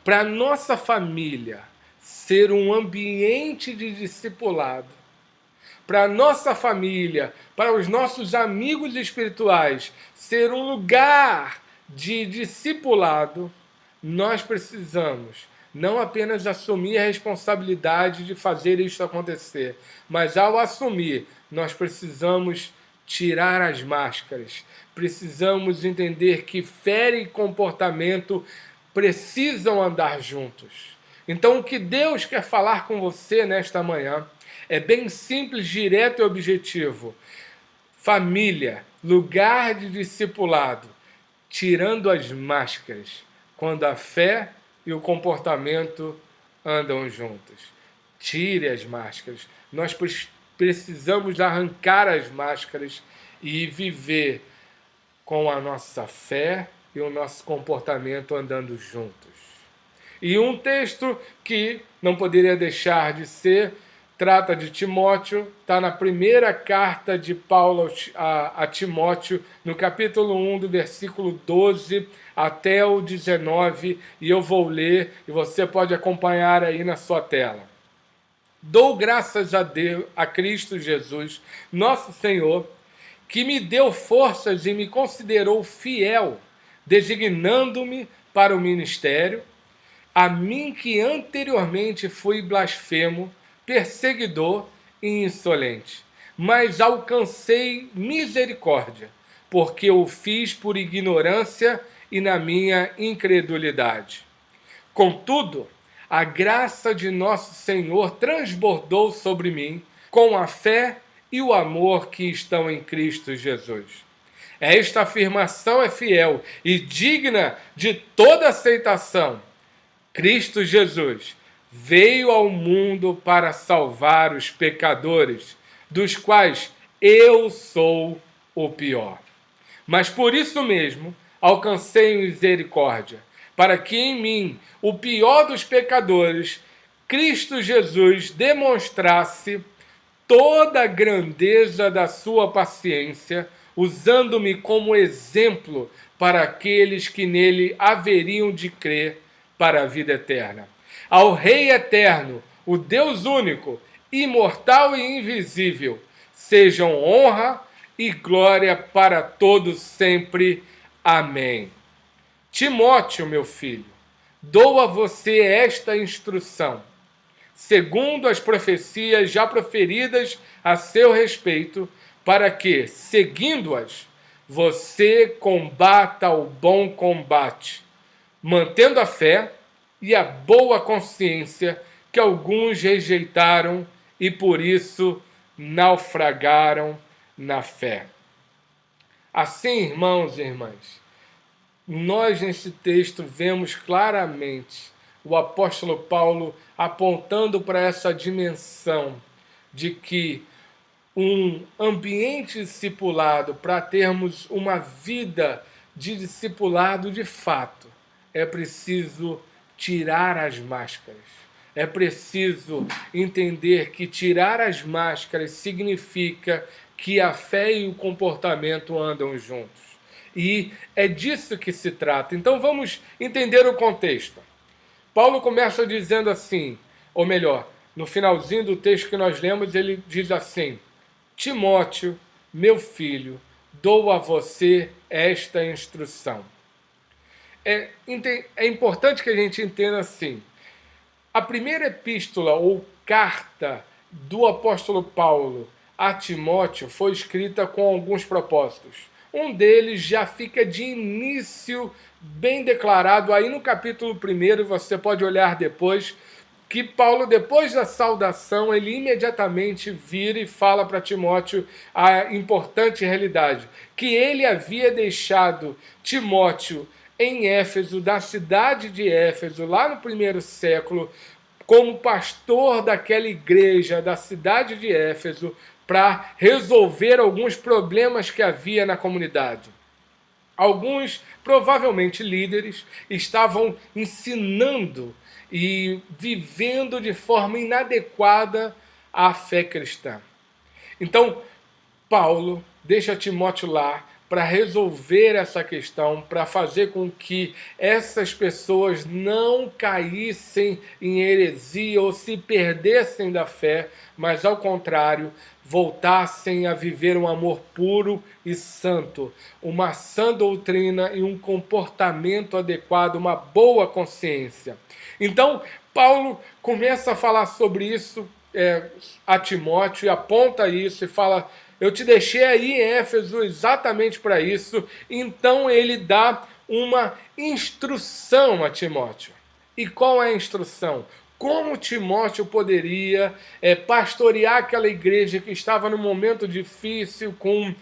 Para a nossa família ser um ambiente de discipulado, para a nossa família, para os nossos amigos espirituais, ser um lugar de discipulado, nós precisamos não apenas assumir a responsabilidade de fazer isso acontecer, mas ao assumir, nós precisamos tirar as máscaras. Precisamos entender que fé e comportamento precisam andar juntos. Então, o que Deus quer falar com você nesta manhã é bem simples, direto e objetivo. Família, lugar de discipulado, tirando as máscaras, quando a fé e o comportamento andam juntos. Tire as máscaras. Nós precisamos arrancar as máscaras e viver com a nossa fé e o nosso comportamento andando juntos. E um texto que não poderia deixar de ser, trata de Timóteo, está na primeira carta de Paulo a Timóteo, no capítulo 1, do versículo 12 até o 19, e eu vou ler, e você pode acompanhar aí na sua tela. Dou graças a Deus, a Cristo Jesus, nosso Senhor, que me deu forças e me considerou fiel, designando-me para o ministério, a mim que anteriormente fui blasfemo, perseguidor e insolente, mas alcancei misericórdia, porque o fiz por ignorância e na minha incredulidade. Contudo, a graça de nosso Senhor transbordou sobre mim com a fé e o amor que estão em Cristo Jesus. Esta afirmação é fiel e digna de toda aceitação. Cristo Jesus veio ao mundo para salvar os pecadores, dos quais eu sou o pior. Mas por isso mesmo alcancei misericórdia, para que em mim, o pior dos pecadores, Cristo Jesus demonstrasse toda a grandeza da sua paciência, usando-me como exemplo para aqueles que nele haveriam de crer para a vida eterna. Ao Rei eterno, o Deus único, imortal e invisível, sejam honra e glória para todos sempre. Amém. Timóteo, meu filho, dou a você esta instrução, segundo as profecias já proferidas a seu respeito, para que, seguindo-as, você combata o bom combate, mantendo a fé e a boa consciência que alguns rejeitaram e por isso naufragaram na fé. Assim, irmãos e irmãs, nós nesse texto vemos claramente o apóstolo Paulo apontando para essa dimensão de que um ambiente discipulado, para termos uma vida de discipulado de fato, é preciso tirar as máscaras. É preciso entender que tirar as máscaras significa que a fé e o comportamento andam juntos. E é disso que se trata. Então vamos entender o contexto. Paulo começa dizendo assim, ou melhor, no finalzinho do texto que nós lemos, ele diz assim: Timóteo, meu filho, dou a você esta instrução. É importante que a gente entenda assim, a primeira epístola ou carta do apóstolo Paulo a Timóteo foi escrita com alguns propósitos. Um deles já fica de início bem declarado aí no capítulo 1, você pode olhar depois, que Paulo, depois da saudação, ele imediatamente vira e fala para Timóteo a importante realidade, que ele havia deixado Timóteo em Éfeso, da cidade de Éfeso, lá no 1º século, como pastor daquela igreja da cidade de Éfeso, para resolver alguns problemas que havia na comunidade. Alguns, provavelmente líderes, estavam ensinando e vivendo de forma inadequada a fé cristã. Então, Paulo deixa Timóteo lá para resolver essa questão, para fazer com que essas pessoas não caíssem em heresia ou se perdessem da fé, mas ao contrário, voltassem a viver um amor puro e santo, uma sã doutrina e um comportamento adequado, uma boa consciência. Então, Paulo começa a falar sobre isso a Timóteo e aponta isso e fala: eu te deixei aí em Éfeso exatamente para isso. Então ele dá uma instrução a Timóteo. E qual é a instrução? Como Timóteo poderia pastorear aquela igreja que estava num momento difícil, com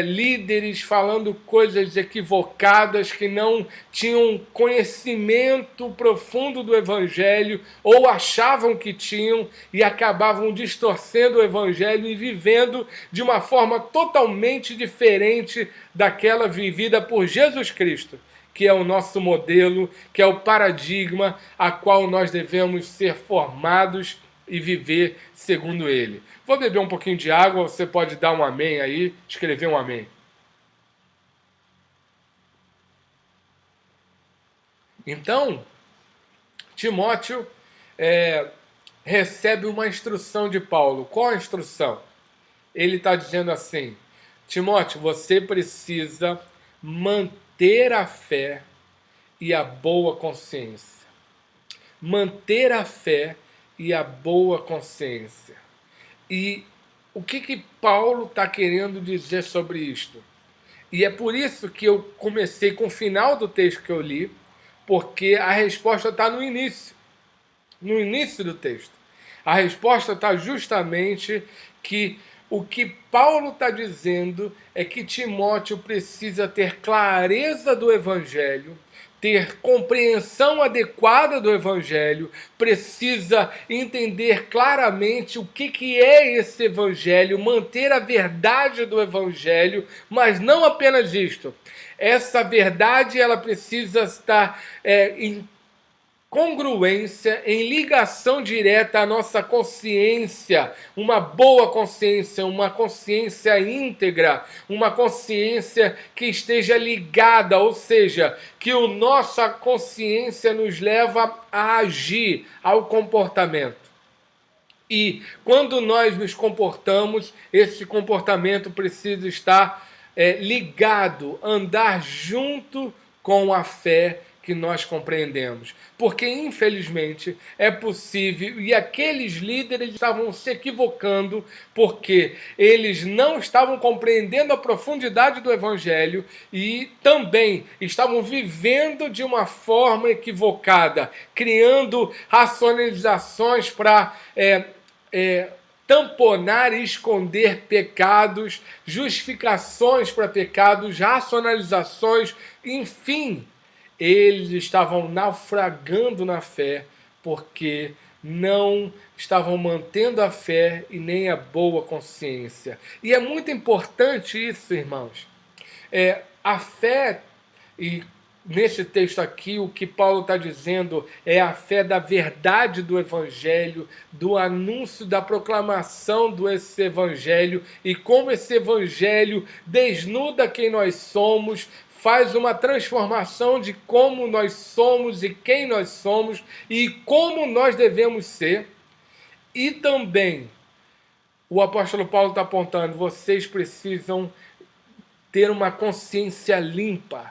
líderes falando coisas equivocadas, que não tinham conhecimento profundo do Evangelho, ou achavam que tinham e acabavam distorcendo o Evangelho e vivendo de uma forma totalmente diferente daquela vivida por Jesus Cristo, que é o nosso modelo, que é o paradigma a qual nós devemos ser formados e viver segundo ele. Vou beber um pouquinho de água, você pode dar um amém aí, escrever um amém. Então, Timóteo recebe uma instrução de Paulo. Qual a instrução? Ele está dizendo assim: Timóteo, você precisa manter a fé e a boa consciência. Manter a fé e a boa consciência. E o que Paulo está querendo dizer sobre isto? E é por isso que eu comecei com o final do texto que eu li, porque a resposta está no início do texto. A resposta está justamente que o que Paulo está dizendo é que Timóteo precisa ter clareza do Evangelho, ter compreensão adequada do Evangelho, precisa entender claramente o que é esse Evangelho, manter a verdade do Evangelho, mas não apenas isto. Essa verdade ela precisa estar em congruência, em ligação direta à nossa consciência, uma boa consciência, uma consciência íntegra, uma consciência que esteja ligada, ou seja, que a nossa consciência nos leva a agir, ao comportamento. E quando nós nos comportamos, esse comportamento precisa estar ligado, andar junto com a fé que nós compreendemos. Porque, infelizmente, é possível, e aqueles líderes estavam se equivocando, porque eles não estavam compreendendo a profundidade do Evangelho e também estavam vivendo de uma forma equivocada, criando racionalizações para tamponar e esconder pecados, justificações para pecados, racionalizações, enfim. Eles estavam naufragando na fé porque não estavam mantendo a fé e nem a boa consciência. E é muito importante isso, irmãos. A fé, e nesse texto aqui o que Paulo está dizendo é a fé da verdade do Evangelho, do anúncio, da proclamação desse Evangelho, e como esse Evangelho desnuda quem nós somos, faz uma transformação de como nós somos e quem nós somos e como nós devemos ser. E também o apóstolo Paulo está apontando: vocês precisam ter uma consciência limpa,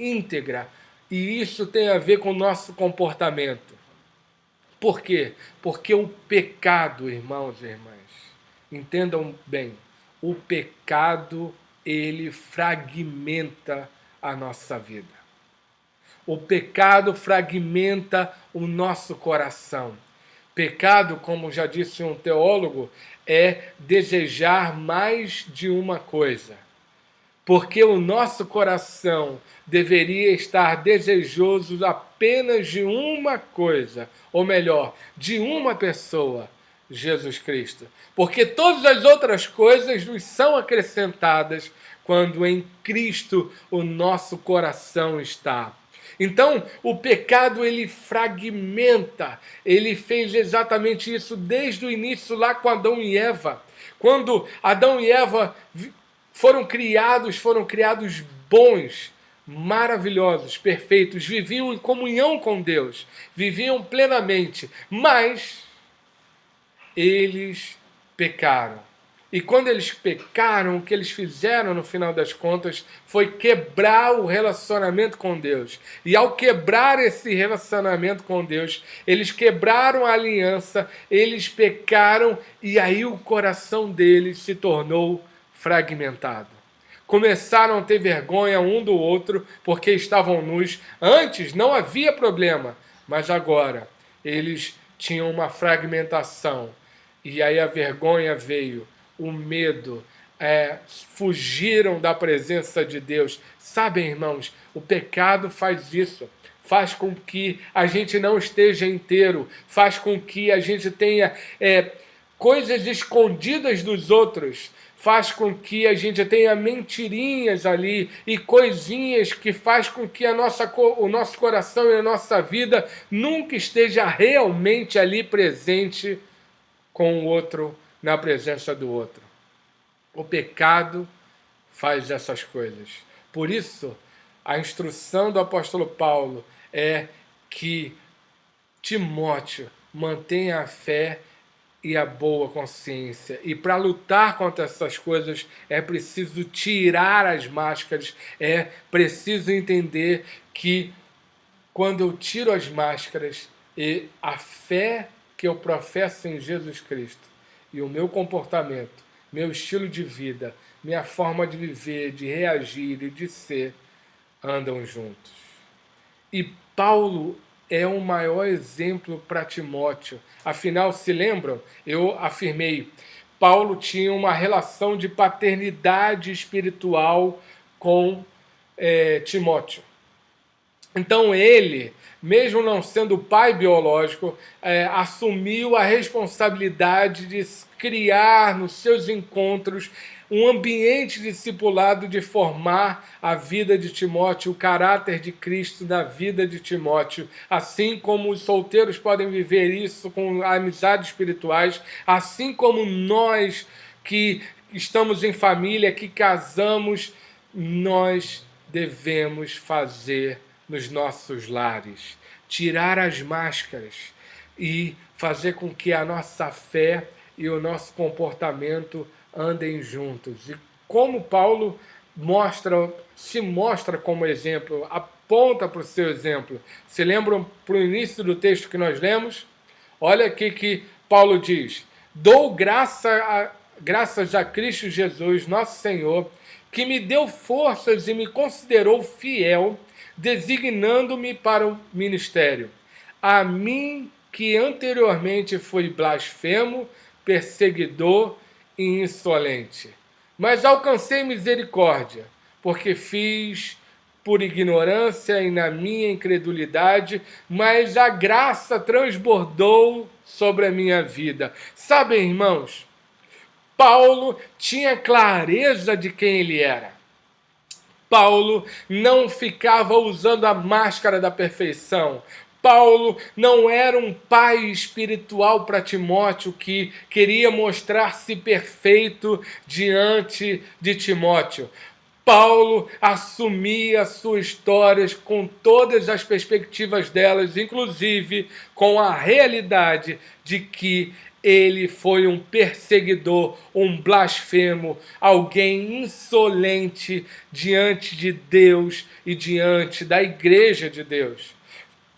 íntegra, e isso tem a ver com o nosso comportamento. Por quê? Porque o pecado, irmãos e irmãs, entendam bem, o pecado, ele fragmenta a nossa vida. O pecado fragmenta o nosso coração. Pecado, como já disse um teólogo, é desejar mais de uma coisa. Porque o nosso coração deveria estar desejoso apenas de uma coisa, ou melhor, de uma pessoa, Jesus Cristo. Porque todas as outras coisas nos são acrescentadas quando em Cristo o nosso coração está. Então, o pecado, ele fragmenta. Ele fez exatamente isso desde o início, lá com Adão e Eva. Quando Adão e Eva foram criados bons, maravilhosos, perfeitos, viviam em comunhão com Deus, viviam plenamente, mas eles pecaram. E quando eles pecaram, o que eles fizeram no final das contas foi quebrar o relacionamento com Deus. E ao quebrar esse relacionamento com Deus, eles quebraram a aliança, eles pecaram e aí o coração deles se tornou fragmentado. Começaram a ter vergonha um do outro porque estavam nus. Antes não havia problema, mas agora eles tinham uma fragmentação. E aí a vergonha veio. O medo, fugiram da presença de Deus. Sabem, irmãos, o pecado faz isso. Faz com que a gente não esteja inteiro. Faz com que a gente tenha coisas escondidas dos outros. Faz com que a gente tenha mentirinhas ali e coisinhas que faz com que o nosso coração e a nossa vida nunca esteja realmente ali presente com o outro, na presença do outro. O pecado faz essas coisas. Por isso, a instrução do apóstolo Paulo é que Timóteo mantenha a fé e a boa consciência. E para lutar contra essas coisas é preciso tirar as máscaras, é preciso entender que quando eu tiro as máscaras e a fé que eu professo em Jesus Cristo e o meu comportamento, meu estilo de vida, minha forma de viver, de reagir e de ser, andam juntos. E Paulo é o maior exemplo para Timóteo. Afinal, se lembram? Eu afirmei, Paulo tinha uma relação de paternidade espiritual com Timóteo. Então ele, mesmo não sendo pai biológico, assumiu a responsabilidade de criar nos seus encontros um ambiente discipulado, de formar a vida de Timóteo, o caráter de Cristo na vida de Timóteo. Assim como os solteiros podem viver isso com amizades espirituais, assim como nós que estamos em família, que casamos, nós devemos fazer nos nossos lares. Tirar as máscaras e fazer com que a nossa fé e o nosso comportamento andem juntos. E como Paulo se mostra como exemplo, aponta para o seu exemplo. Se lembram para o início do texto que nós lemos? Olha aqui que Paulo diz: dou graças a Cristo Jesus, nosso Senhor, que me deu forças e me considerou fiel, designando-me para o ministério. A mim, que anteriormente fui blasfemo, perseguidor e insolente. Mas alcancei misericórdia, porque fiz por ignorância e na minha incredulidade, mas a graça transbordou sobre a minha vida. Sabem, irmãos, Paulo tinha clareza de quem ele era. Paulo não ficava usando a máscara da perfeição. Paulo não era um pai espiritual para Timóteo que queria mostrar-se perfeito diante de Timóteo. Paulo assumia suas histórias com todas as perspectivas delas, inclusive com a realidade de que ele foi um perseguidor, um blasfemo, alguém insolente diante de Deus e diante da igreja de Deus.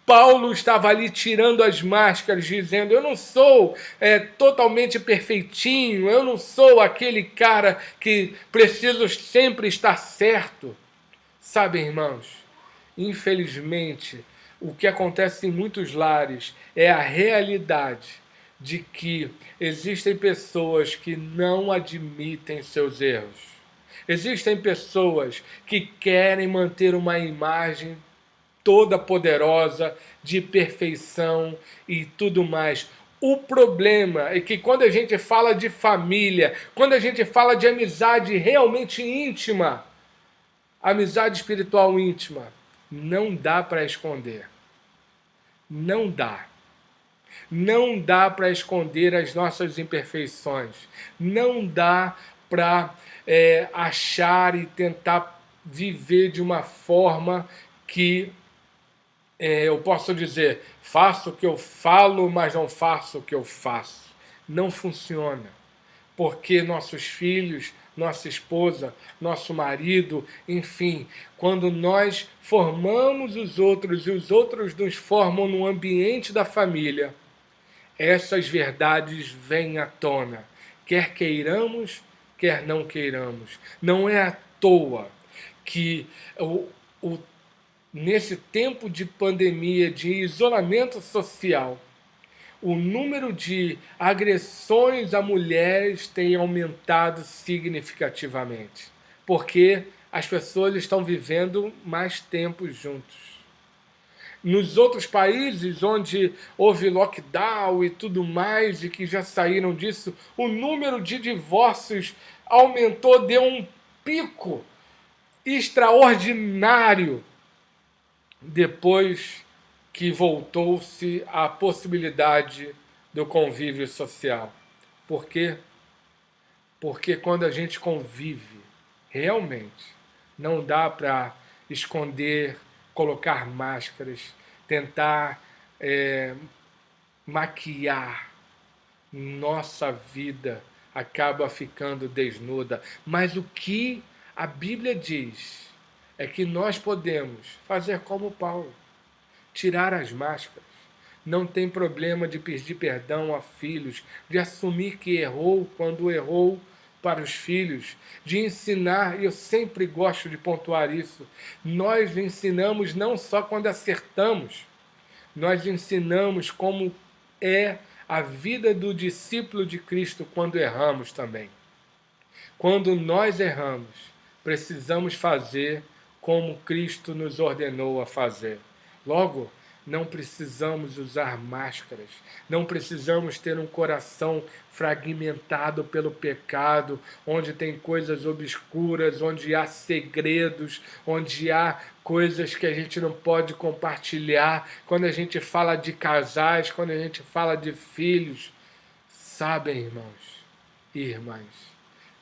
Paulo estava ali tirando as máscaras, dizendo: eu não sou totalmente perfeitinho, eu não sou aquele cara que preciso sempre estar certo. Sabe, irmãos, infelizmente, o que acontece em muitos lares é a realidade de que existem pessoas que não admitem seus erros. Existem pessoas que querem manter uma imagem toda poderosa de perfeição e tudo mais. O problema é que quando a gente fala de família, quando a gente fala de amizade realmente íntima, amizade espiritual íntima, não dá para esconder. Não dá. Não dá para esconder as nossas imperfeições. Não dá para achar e tentar viver de uma forma que eu posso dizer: faço o que eu falo, mas não faço o que eu faço. Não funciona. Porque nossos filhos, nossa esposa, nosso marido, enfim, quando nós formamos os outros e os outros nos formam no ambiente da família, essas verdades vêm à tona, quer queiramos, quer não queiramos. Não é à toa que nesse tempo de pandemia, de isolamento social, o número de agressões a mulheres tem aumentado significativamente, porque as pessoas estão vivendo mais tempo juntos. Nos outros países onde houve lockdown e tudo mais, e que já saíram disso, o número de divórcios aumentou, deu um pico extraordinário depois que voltou-se a possibilidade do convívio social. Por quê? Porque quando a gente convive, realmente, não dá para esconder, colocar máscaras, tentar maquiar. Nossa vida acaba ficando desnuda. Mas o que a Bíblia diz é que nós podemos fazer como Paulo, tirar as máscaras. Não tem problema de pedir perdão a filhos, de assumir que errou quando errou para os filhos, de ensinar, e eu sempre gosto de pontuar isso, nós ensinamos não só quando acertamos, nós ensinamos como é a vida do discípulo de Cristo quando erramos também. Quando nós erramos, precisamos fazer como Cristo nos ordenou a fazer. Logo, não precisamos usar máscaras, não precisamos ter um coração fragmentado pelo pecado, onde tem coisas obscuras, onde há segredos, onde há coisas que a gente não pode compartilhar. Quando a gente fala de casais, quando a gente fala de filhos, sabem, irmãos e irmãs,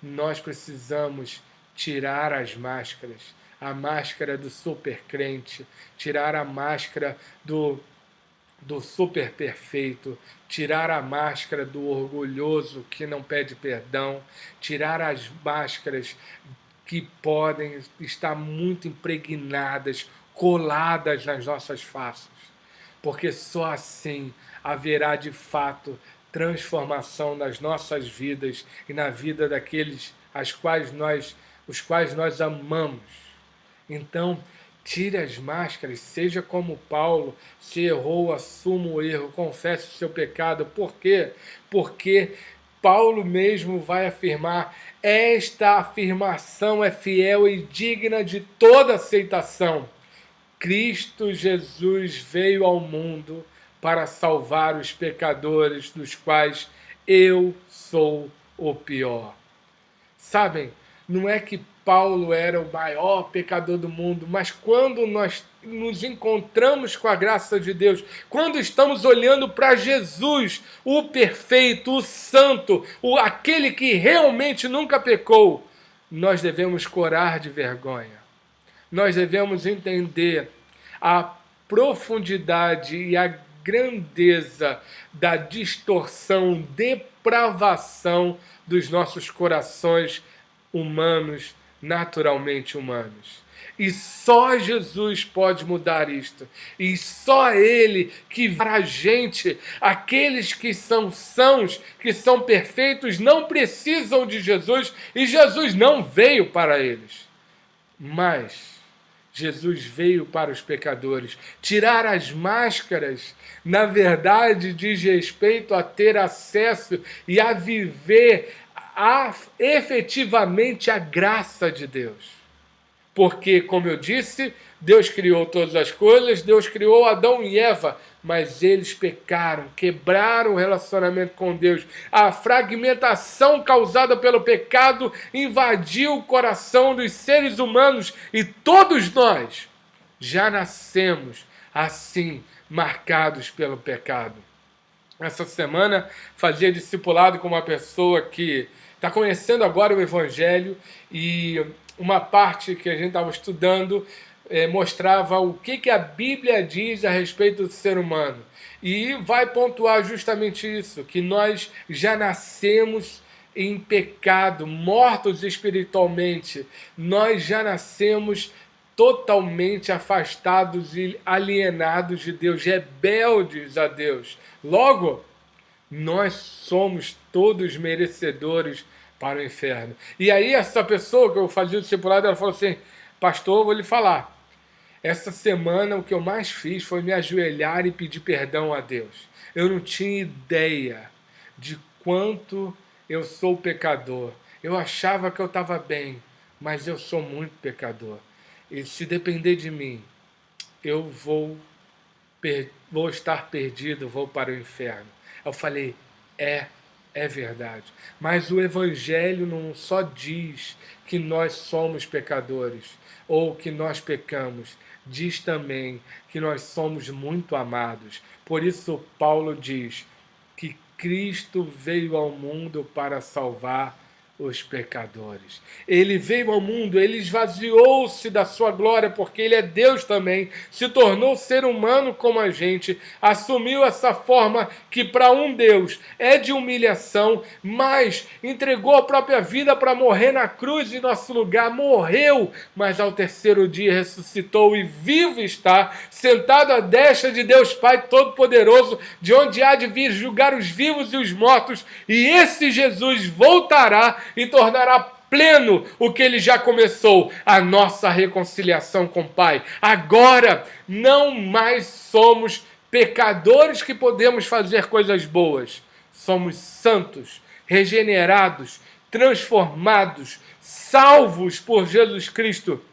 nós precisamos tirar as máscaras, a máscara do super crente, tirar a máscara do super perfeito, tirar a máscara do orgulhoso que não pede perdão, tirar as máscaras que podem estar muito impregnadas, coladas nas nossas faces, porque só assim haverá de fato transformação nas nossas vidas e na vida daqueles os quais nós amamos. Então, tire as máscaras, seja como Paulo, se errou, assuma o erro, confesse o seu pecado. Por quê? Porque Paulo mesmo vai afirmar: esta afirmação é fiel e digna de toda aceitação. Cristo Jesus veio ao mundo para salvar os pecadores, dos quais eu sou o pior. Sabem, não é que Paulo era o maior pecador do mundo, mas quando nós nos encontramos com a graça de Deus, quando estamos olhando para Jesus, o perfeito, o santo, aquele que realmente nunca pecou, nós devemos corar de vergonha. Nós devemos entender a profundidade e a grandeza da distorção, depravação dos nossos corações humanos, naturalmente humanos. E só Jesus pode mudar isto. E só Ele que para a gente, aqueles que são sãos, que são perfeitos, não precisam de Jesus e Jesus não veio para eles. Mas Jesus veio para os pecadores. Tirar as máscaras, na verdade, diz respeito a ter acesso e a viver efetivamente a graça de Deus. Porque, como eu disse, Deus criou todas as coisas, Deus criou Adão e Eva, mas eles pecaram, quebraram o relacionamento com Deus. A fragmentação causada pelo pecado invadiu o coração dos seres humanos e todos nós já nascemos assim, marcados pelo pecado. Essa semana fazia discipulado com uma pessoa que está conhecendo agora o Evangelho e uma parte que a gente estava estudando mostrava o que a Bíblia diz a respeito do ser humano. E vai pontuar justamente isso, que nós já nascemos em pecado, mortos espiritualmente. Nós já nascemos totalmente afastados e alienados de Deus, rebeldes a Deus. Logo, nós somos todos merecedores para o inferno. E aí essa pessoa que eu fazia o discipulado, ela falou assim: pastor, eu vou lhe falar, essa semana o que eu mais fiz foi me ajoelhar e pedir perdão a Deus. Eu não tinha ideia de quanto eu sou pecador. Eu achava que eu estava bem, mas eu sou muito pecador. E se depender de mim, eu vou estar perdido, vou para o inferno. Eu falei, é verdade. Mas o Evangelho não só diz que nós somos pecadores ou que nós pecamos, diz também que nós somos muito amados. Por isso Paulo diz que Cristo veio ao mundo para salvar os pecadores. Ele veio ao mundo, ele esvaziou-se da sua glória, porque ele é Deus também, se tornou ser humano como a gente, assumiu essa forma que para um Deus é de humilhação, mas entregou a própria vida para morrer na cruz em nosso lugar, morreu, mas ao terceiro dia ressuscitou e vivo está, sentado à destra de Deus Pai Todo-Poderoso, de onde há de vir julgar os vivos e os mortos, e esse Jesus voltará e tornará pleno o que ele já começou, a nossa reconciliação com o Pai. Agora não mais somos pecadores que podemos fazer coisas boas. Somos santos, regenerados, transformados, salvos por Jesus Cristo.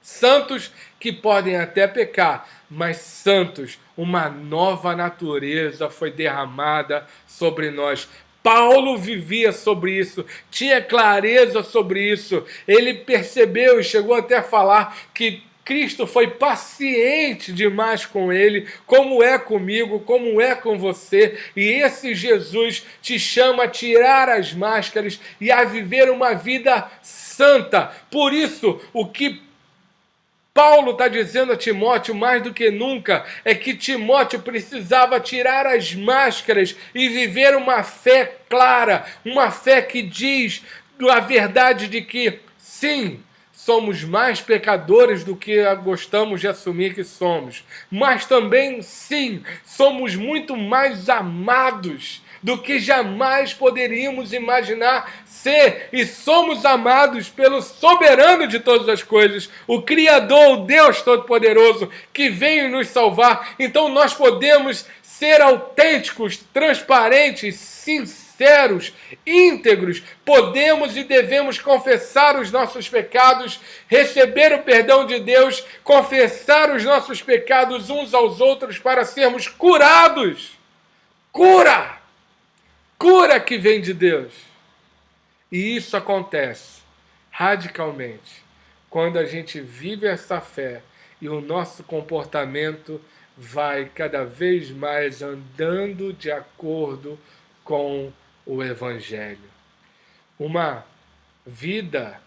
Santos que podem até pecar, mas santos, uma nova natureza foi derramada sobre nós. Paulo vivia sobre isso, tinha clareza sobre isso. Ele percebeu e chegou até a falar que Cristo foi paciente demais com ele, como é comigo, como é com você. E esse Jesus te chama a tirar as máscaras e a viver uma vida santa. Por isso, o que Paulo está dizendo a Timóteo mais do que nunca é que Timóteo precisava tirar as máscaras e viver uma fé clara, uma fé que diz a verdade de que, sim, somos mais pecadores do que gostamos de assumir que somos, mas também, sim, somos muito mais amados do que jamais poderíamos imaginar ser, e somos amados pelo soberano de todas as coisas, o Criador, o Deus Todo-Poderoso, que veio nos salvar. Então nós podemos ser autênticos, transparentes, sinceros, íntegros, podemos e devemos confessar os nossos pecados, receber o perdão de Deus, confessar os nossos pecados uns aos outros para sermos curados. Cura que vem de Deus. E isso acontece radicalmente quando a gente vive essa fé e o nosso comportamento vai cada vez mais andando de acordo com o Evangelho. Uma vida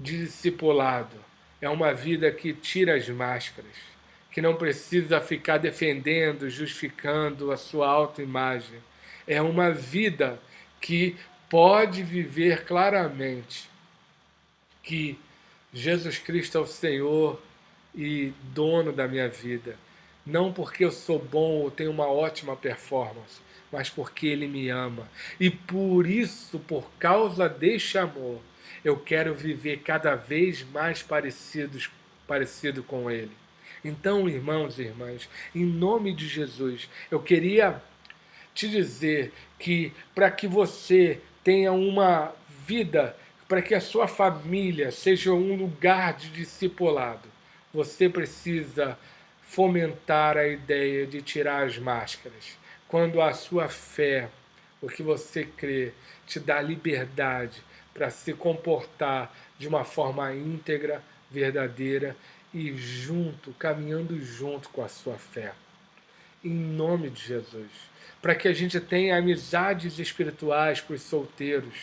de discipulado é uma vida que tira as máscaras, que não precisa ficar defendendo, justificando a sua autoimagem. É uma vida que pode viver claramente que Jesus Cristo é o Senhor e dono da minha vida. Não porque eu sou bom ou tenho uma ótima performance, mas porque Ele me ama. E por isso, por causa deste amor, eu quero viver cada vez mais parecido com Ele. Então, irmãos e irmãs, em nome de Jesus, eu queria te dizer que para que você tenha uma vida, para que a sua família seja um lugar de discipulado, você precisa fomentar a ideia de tirar as máscaras. Quando a sua fé, o que você crê, te dá liberdade para se comportar de uma forma íntegra, verdadeira e caminhando junto com a sua fé. Em nome de Jesus. Para que a gente tenha amizades espirituais para os solteiros,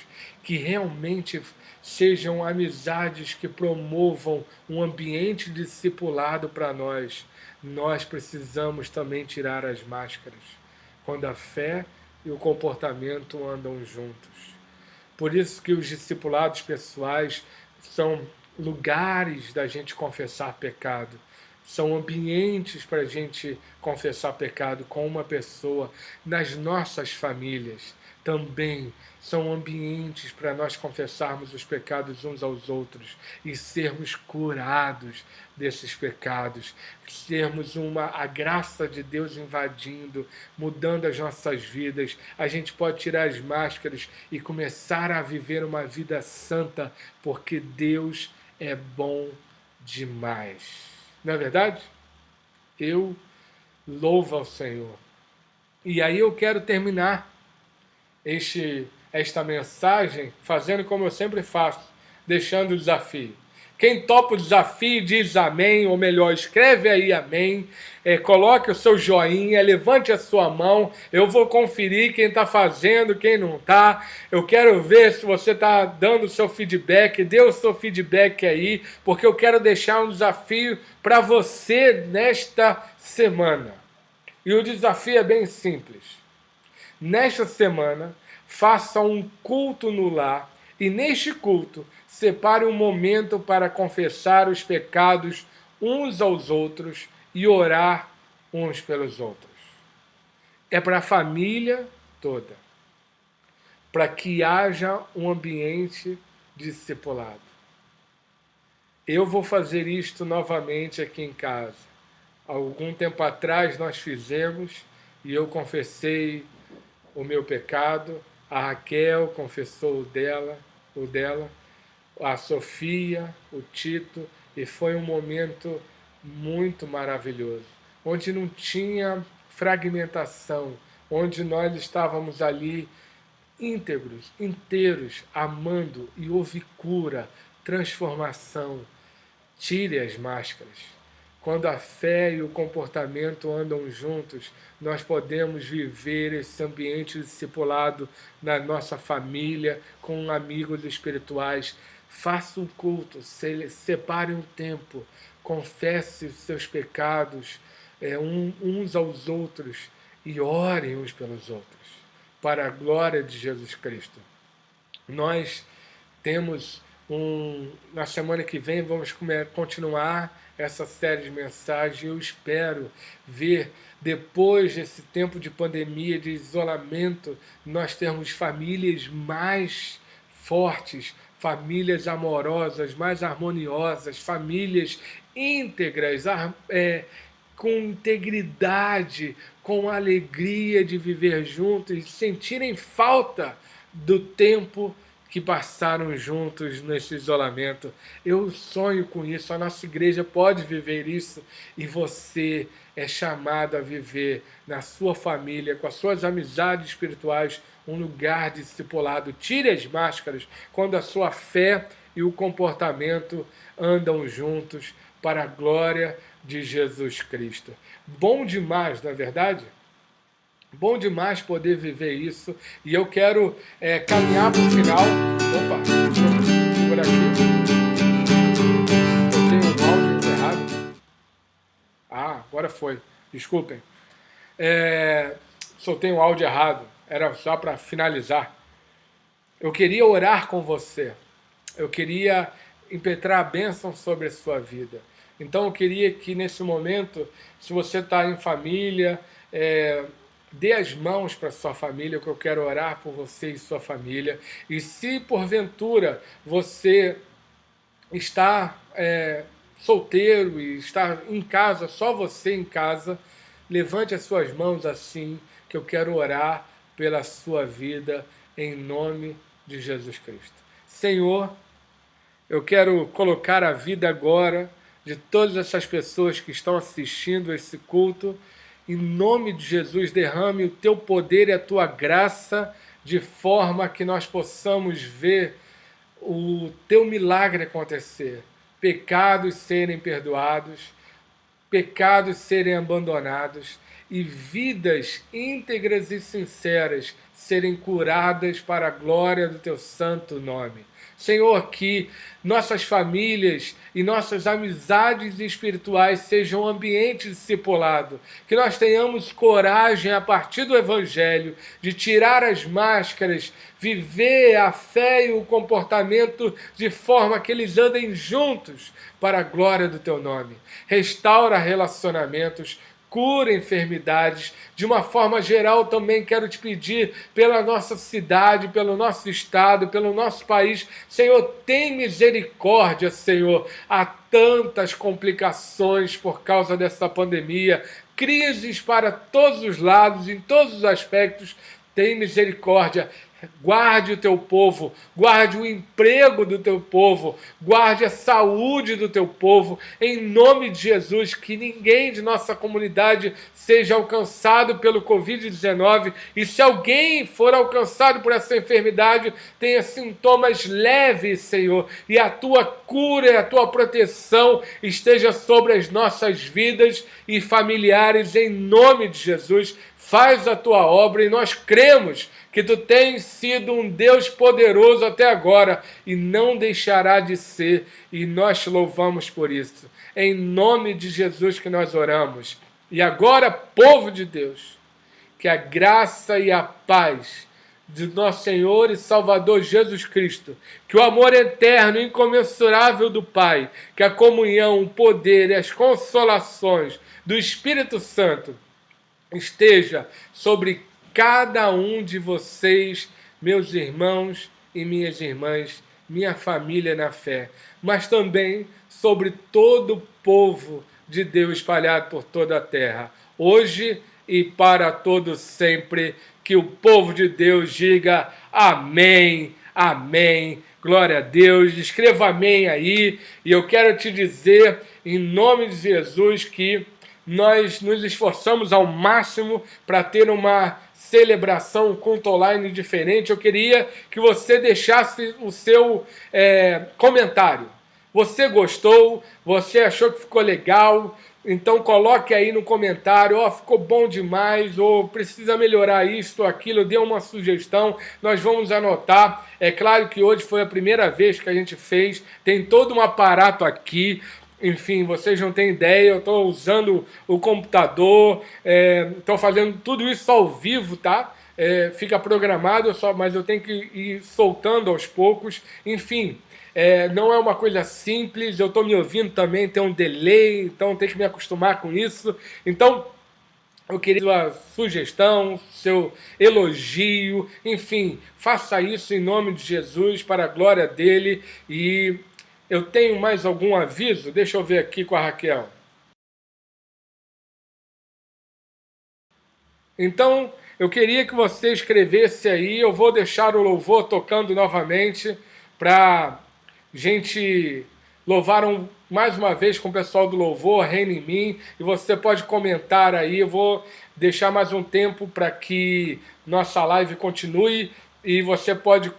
que realmente sejam amizades que promovam um ambiente discipulado para nós. Nós precisamos também tirar as máscaras, quando a fé e o comportamento andam juntos. Por isso que os discipulados pessoais são lugares da gente confessar pecado. São ambientes para a gente confessar pecado com uma pessoa. Nas nossas famílias também são ambientes para nós confessarmos os pecados uns aos outros e sermos curados desses pecados, termos a graça de Deus invadindo, mudando as nossas vidas. A gente pode tirar as máscaras e começar a viver uma vida santa, porque Deus é bom demais. Não é verdade? Eu louvo ao Senhor. E aí eu quero terminar esta mensagem fazendo como eu sempre faço, deixando o desafio. Quem topa o desafio diz amém, ou melhor, escreve aí amém, coloque o seu joinha, levante a sua mão, eu vou conferir quem está fazendo, quem não está. Eu quero ver se você está dando o seu feedback, dê o seu feedback aí, porque eu quero deixar um desafio para você nesta semana. E o desafio é bem simples. Nesta semana, faça um culto no lar e neste culto, separe um momento para confessar os pecados uns aos outros e orar uns pelos outros. É para a família toda, para que haja um ambiente discipulado. Eu vou fazer isto novamente aqui em casa. Algum tempo atrás nós fizemos e eu confessei o meu pecado, a Raquel confessou o dela, a Sofia, o Tito, e foi um momento muito maravilhoso, onde não tinha fragmentação, onde nós estávamos ali íntegros, inteiros, amando, e houve cura, transformação. Tire as máscaras. Quando a fé e o comportamento andam juntos, nós podemos viver esse ambiente discipulado na nossa família, com amigos espirituais. Faça um culto, separe um tempo, confesse os seus pecados uns aos outros e orem uns pelos outros, para a glória de Jesus Cristo. Nós temos na semana que vem vamos continuar essa série de mensagens. Eu espero ver, depois desse tempo de pandemia, de isolamento, nós termos famílias mais fortes, famílias amorosas, mais harmoniosas, famílias íntegras, com integridade, com alegria de viver juntos e sentirem falta do tempo que passaram juntos nesse isolamento. Eu sonho com isso, a nossa igreja pode viver isso e você é chamado a viver na sua família, com as suas amizades espirituais, um lugar discipulado. Tire as máscaras quando a sua fé e o comportamento andam juntos para a glória de Jesus Cristo. Bom demais, não é verdade? Bom demais poder viver isso. E eu quero caminhar para o final. Opa, deixa eu segurar aqui. Eu tenho um áudio errado. agora foi. Desculpem. Soltei um áudio errado. Era só para finalizar. Eu queria orar com você. Eu queria impetrar a bênção sobre a sua vida. Então eu queria que nesse momento, se você está em família, dê as mãos para sua família, que eu quero orar por você e sua família. E se porventura você está solteiro e está em casa, só você em casa, levante as suas mãos assim, que eu quero orar pela sua vida em nome de Jesus Cristo. Senhor, eu quero colocar a vida agora de todas essas pessoas que estão assistindo esse culto. Em nome de Jesus, derrame o teu poder e a tua graça de forma que nós possamos ver o teu milagre acontecer. Pecados serem perdoados, pecados serem abandonados e vidas íntegras e sinceras serem curadas para a glória do teu santo nome. Senhor, que nossas famílias e nossas amizades espirituais sejam ambientes discipulado, que nós tenhamos coragem a partir do Evangelho de tirar as máscaras, viver a fé e o comportamento de forma que eles andem juntos para a glória do teu nome. Restaura relacionamentos, cura enfermidades. De uma forma geral, também quero te pedir pela nossa cidade, pelo nosso estado, pelo nosso país. Senhor, tem misericórdia, Senhor. Há tantas complicações por causa dessa pandemia, crises para todos os lados, em todos os aspectos. Tem misericórdia. Guarde o teu povo, guarde o emprego do teu povo, guarde a saúde do teu povo, em nome de Jesus, que ninguém de nossa comunidade seja alcançado pelo Covid-19, e se alguém for alcançado por essa enfermidade, tenha sintomas leves, Senhor, e a tua cura e a tua proteção esteja sobre as nossas vidas e familiares, em nome de Jesus. Faz a tua obra e nós cremos que tu tens sido um Deus poderoso até agora e não deixará de ser, e nós te louvamos por isso. Em nome de Jesus que nós oramos. E agora, povo de Deus, que a graça e a paz de nosso Senhor e Salvador Jesus Cristo, que o amor eterno e incomensurável do Pai, que a comunhão, o poder e as consolações do Espírito Santo esteja sobre cada um de vocês, meus irmãos e minhas irmãs, minha família na fé, mas também sobre todo o povo de Deus espalhado por toda a terra, hoje e para todo sempre. Que o povo de Deus diga amém, amém, glória a Deus. Escreva amém aí, e eu quero te dizer, em nome de Jesus, que nós nos esforçamos ao máximo para ter uma celebração, um culto online diferente. Eu queria que você deixasse o seu comentário. Você gostou? Você achou que ficou legal? Então coloque aí no comentário, ficou bom demais, ou precisa melhorar isso ou aquilo, dê uma sugestão, nós vamos anotar. É claro que hoje foi a primeira vez que a gente fez, tem todo um aparato aqui. Enfim, vocês não têm ideia, eu estou usando o computador, estou fazendo tudo isso ao vivo, tá? Fica programado, mas eu tenho que ir soltando aos poucos. Enfim, não é uma coisa simples, eu estou me ouvindo também, tem um delay, então tem que me acostumar com isso. Então, eu queria sua sugestão, seu elogio, enfim, faça isso em nome de Jesus, para a glória dele. E eu tenho mais algum aviso? Deixa eu ver aqui com a Raquel. Então, eu queria que você escrevesse aí, eu vou deixar o louvor tocando novamente para gente louvar mais uma vez com o pessoal do louvor, Reina em Mim, e você pode comentar aí, eu vou deixar mais um tempo para que nossa live continue, e você pode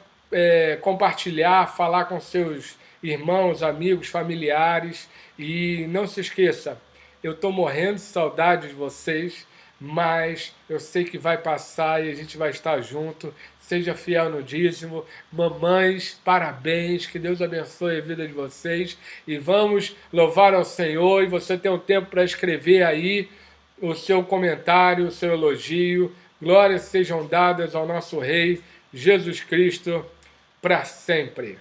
compartilhar, falar com seus irmãos, amigos, familiares, e não se esqueça, eu estou morrendo de saudade de vocês, mas eu sei que vai passar e a gente vai estar junto, seja fiel no dízimo. Mamães, parabéns, que Deus abençoe a vida de vocês. E vamos louvar ao Senhor. E você tem um tempo para escrever aí o seu comentário, o seu elogio. Glórias sejam dadas ao nosso Rei Jesus Cristo para sempre.